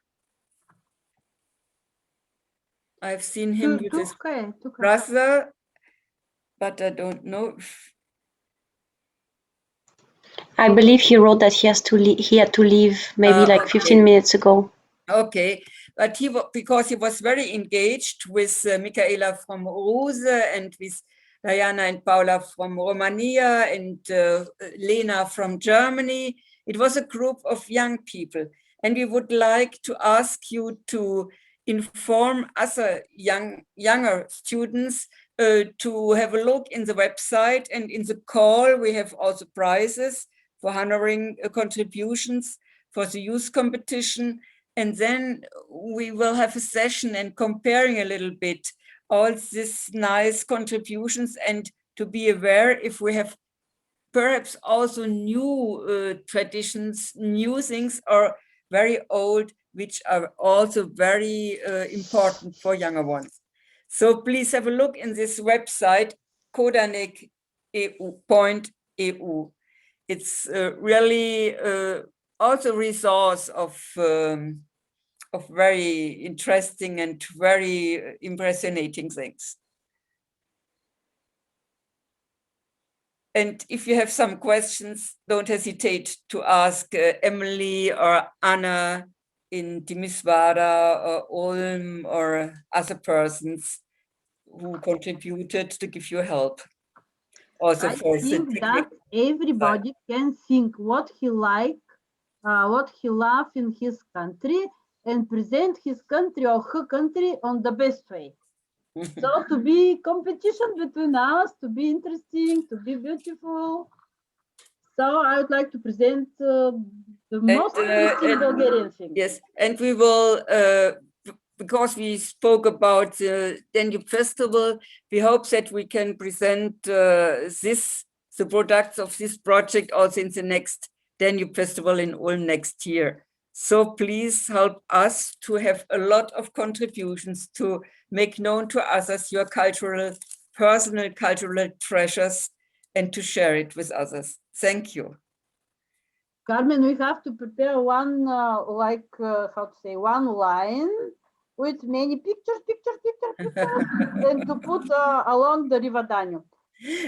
I've seen him with his brother, but I don't know. I believe he wrote that he had to leave maybe like 15 minutes ago. Okay, but because he was very engaged with Michaela from Ruse and with Diana and Paula from Romania and Lena from Germany. It was a group of young people, and we would like to ask you to inform other younger students to have a look in the website, and in the call we have also prizes for honoring contributions for the youth competition. And then we will have a session and comparing a little bit all these nice contributions, and to be aware if we have perhaps also new traditions, new things, or very old, which are also very important for younger ones. So please have a look in this website, kodanekeu.eu. It's really also a resource of very interesting and very impressionating things. And if you have some questions, don't hesitate to ask Emily or Anna in Timisoara or Ulm or other persons who contributed to give you help. Also I think that everybody can think what he like, what he love in his country, and present his country or her country on the best way. So to be competition between us, to be interesting, to be beautiful. So I would like to present the most interesting Bulgarian thing. Yes, and we will, because we spoke about the Danube Festival, we hope that we can present the products of this project also in the next Danube Festival in Ulm next year. So please help us to have a lot of contributions to make known to others your personal cultural treasures, and to share it with others. Thank you. Carmen, we have to prepare one, how to say, one line with many pictures, and to put along the River Danube.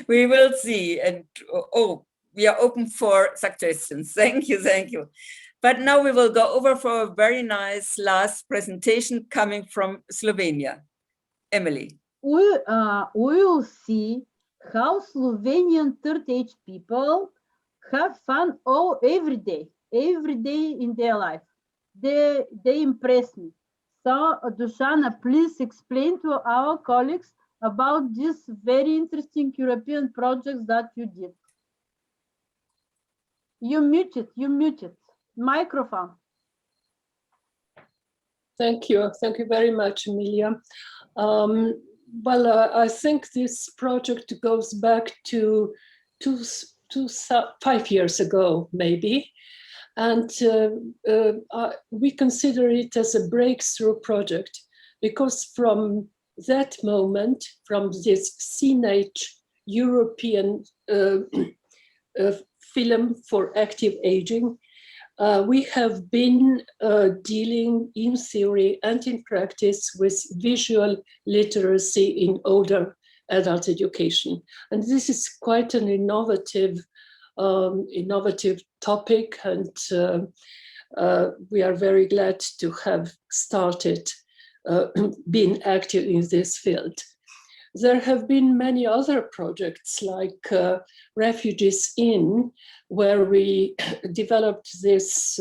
We will see. And we are open for suggestions. Thank you, thank you. But now we will go over for a very nice last presentation coming from Slovenia. Emily. We will see how Slovenian third age people have fun every day in their life. They impress me. So, Dushana, please explain to our colleagues about this very interesting European projects that you did. You muted. Microphone. Thank you very much, Emilia. Well, I think this project goes back to 5 years ago, maybe. And we consider it as a breakthrough project because from that moment, from this Teenage European film for active aging, we have been dealing in theory and in practice with visual literacy in older adult education. And this is quite an innovative topic, and we are very glad to have started being active in this field. There have been many other projects like Refugees In, where we developed this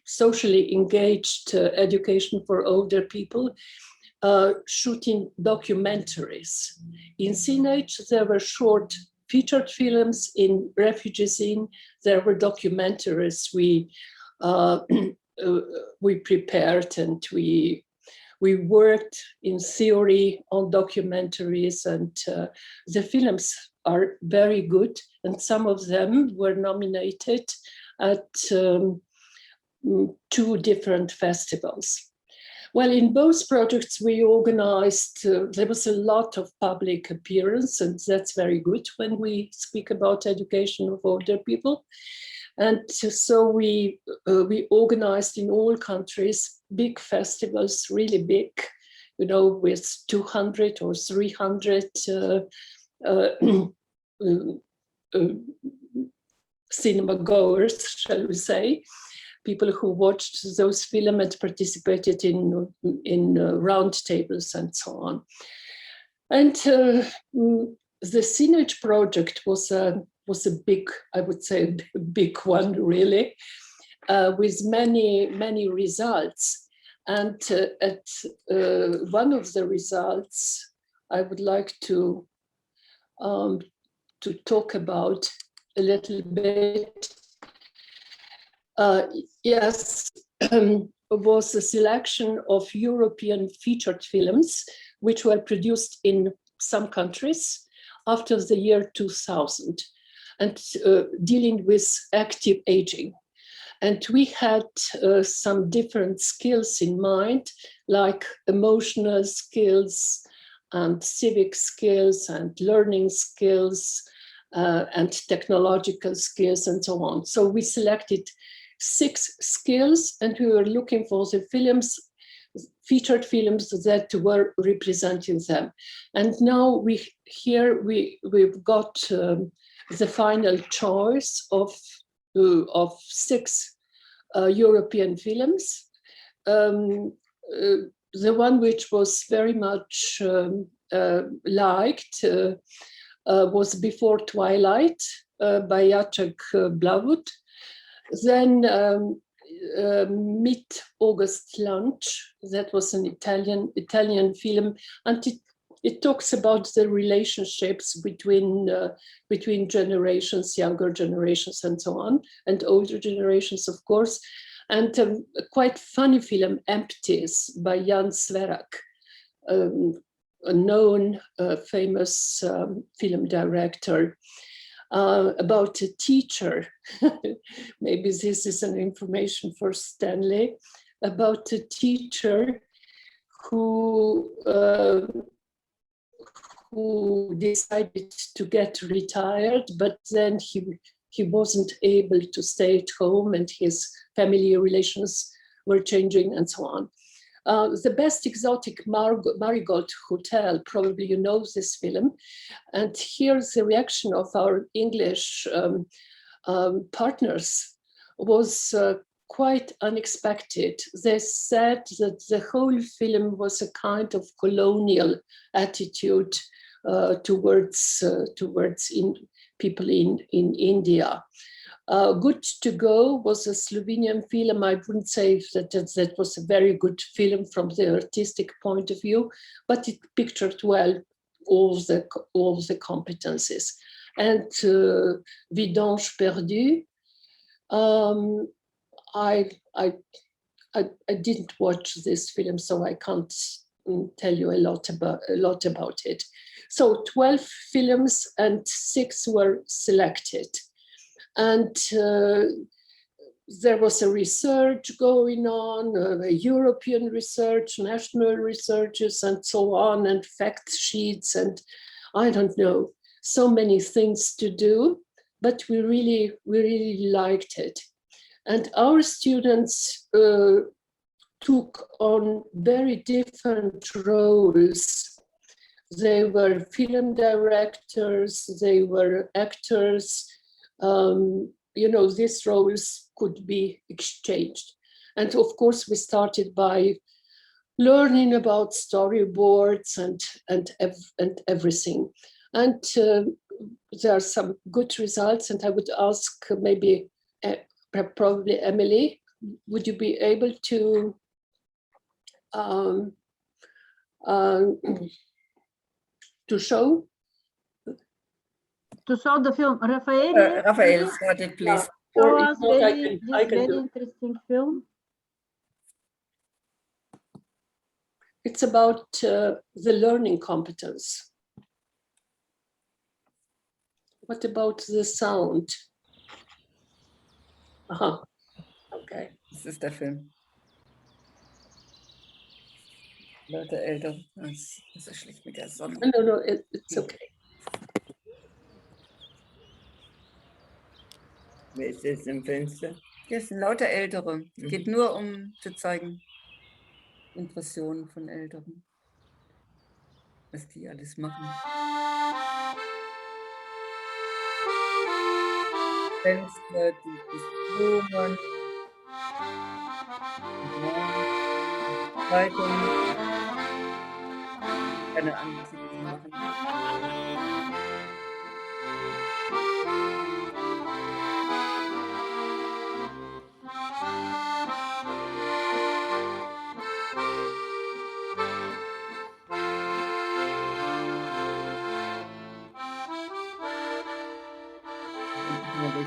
socially engaged education for older people, shooting documentaries. In Teenage, there were short featured films. In Refugees In, there were documentaries we prepared, and we worked in theory on documentaries, and the films are very good, and some of them were nominated at 2 different festivals. Well, in both projects we organized, there was a lot of public appearance, and that's very good when we speak about education of older people. And so we organized in all countries big festivals, really big, with 200 or 300 cinema goers, shall we say, people who watched those films and participated in round tables and so on. And the Teenage project was a big, I would say, a big one, really, with many results. And at one of the results, I would like to talk about a little bit. Yes, was a selection of European featured films which were produced in some countries after the year 2000, and dealing with active aging. And we had some different skills in mind, like emotional skills and civic skills and learning skills and technological skills and so on. So we selected 6 skills, and we were looking for the films, featured films that were representing them. And now we've got the final choice of 6 European films. The one which was very much liked was Before Twilight by Jacek Blawut. Then Mid-August Lunch, that was an Italian film, and it talks about the relationships between generations, younger generations and so on, and older generations, of course. And a quite funny film, Empties, by Jan Sverak, a known famous film director, about a teacher. Maybe this is an information for Stanley, about a teacher who decided to get retired, but then he wasn't able to stay at home and his family relations were changing and so on. The Best Exotic Marigold Hotel, probably you know this film. And here's the reaction of our English partners was quite unexpected. They said that the whole film was a kind of colonial attitude towards people in India. Good to Go was a Slovenian film. I wouldn't say that was a very good film from the artistic point of view, but it pictured well all the competencies. And Vidange Perdu, I didn't watch this film, so I can't tell you a lot about it. So 12 films and 6 were selected. And there was a research going on, European research, national researches, and so on, and fact sheets, and I don't know, so many things to do, but we really liked it. And our students took on very different roles. They were film directors, they were actors. You know, these roles could be exchanged. And of course, we started by learning about storyboards and everything. And there are some good results, and I would ask maybe, probably Emily, would you be able to show? To show the film, Raphael. Raphael, start it, please. Show us I this can very do. interesting film. It's about the learning competence. What about the sound? Aha, okay. Das ist der Film. Leute älter, das ist schlecht mit der Sonne. No, it's okay. Wer ist jetzt im Fenster? Das sind lauter Ältere. Es geht nur um zu zeigen Impressionen von Älteren, was die alles machen. Fenster, die Blumen, Zeitung, keine Ahnung, was sie machen.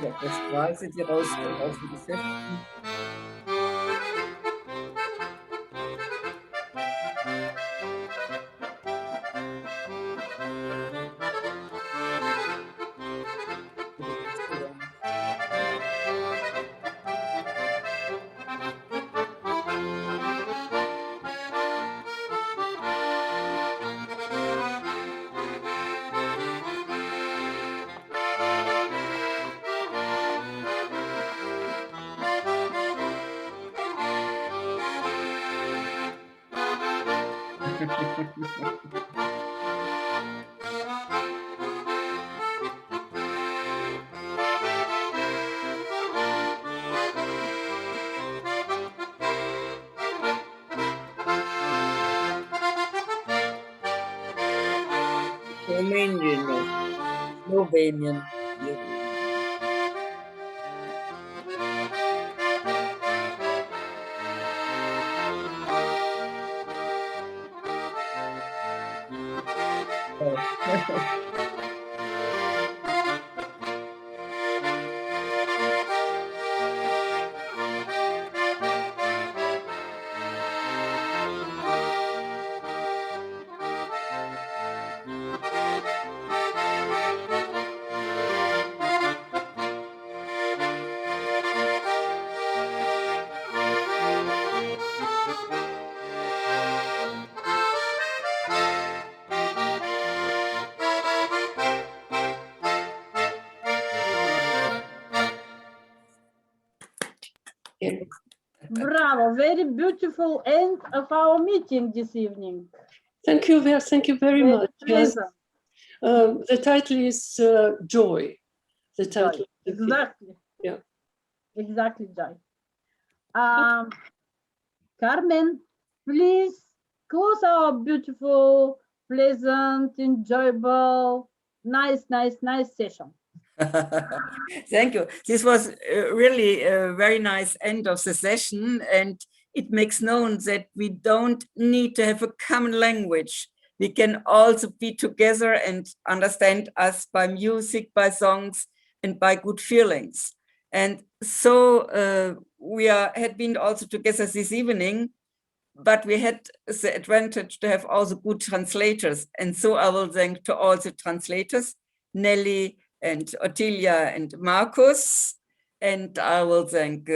Auf der Straße, die rauskommen aus den Geschäften. Slowenien. Yeah. Bravo, very beautiful end of our meeting this evening. Thank you very much. Yes. The title is Joy. The title. Joy. Exactly. Yeah. Exactly, Joy. Carmen, please close our beautiful, pleasant, enjoyable, nice session. Thank you. This was really a very nice end of the session, and it makes known that we don't need to have a common language. We can also be together and understand us by music, by songs, and by good feelings. And so we had been also together this evening, but we had the advantage to have also good translators. And so I will thank to all the translators, Nelly and Ottilia and Marcus. And I will thank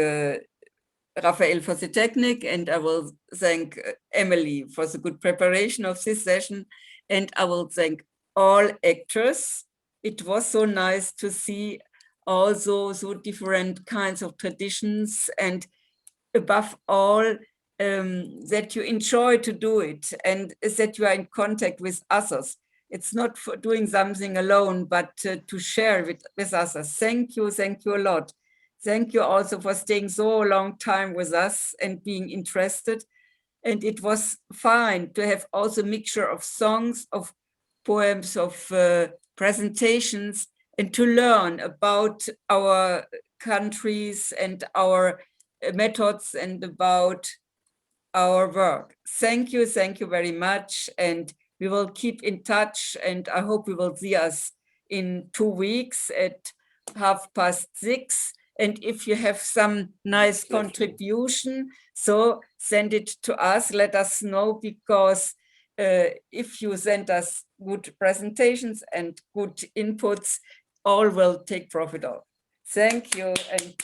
Raphael for the technique, and I will thank Emily for the good preparation of this session. And I will thank all actors. It was so nice to see also so different kinds of traditions, and above all, that you enjoy to do it and that you are in contact with others. It's not for doing something alone, but to share with others. Thank you a lot. Thank you also for staying so long time with us and being interested. And it was fine to have also a mixture of songs, of poems, of presentations, and to learn about our countries and our methods and about our work. Thank you very much, and we will keep in touch, and I hope we will see us in 2 weeks at 6:30. And if you have some nice contribution, so send it to us, let us know, because if you send us good presentations and good inputs, all will take profit of. Thank you, and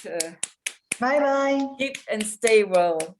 bye-bye. Keep and stay well.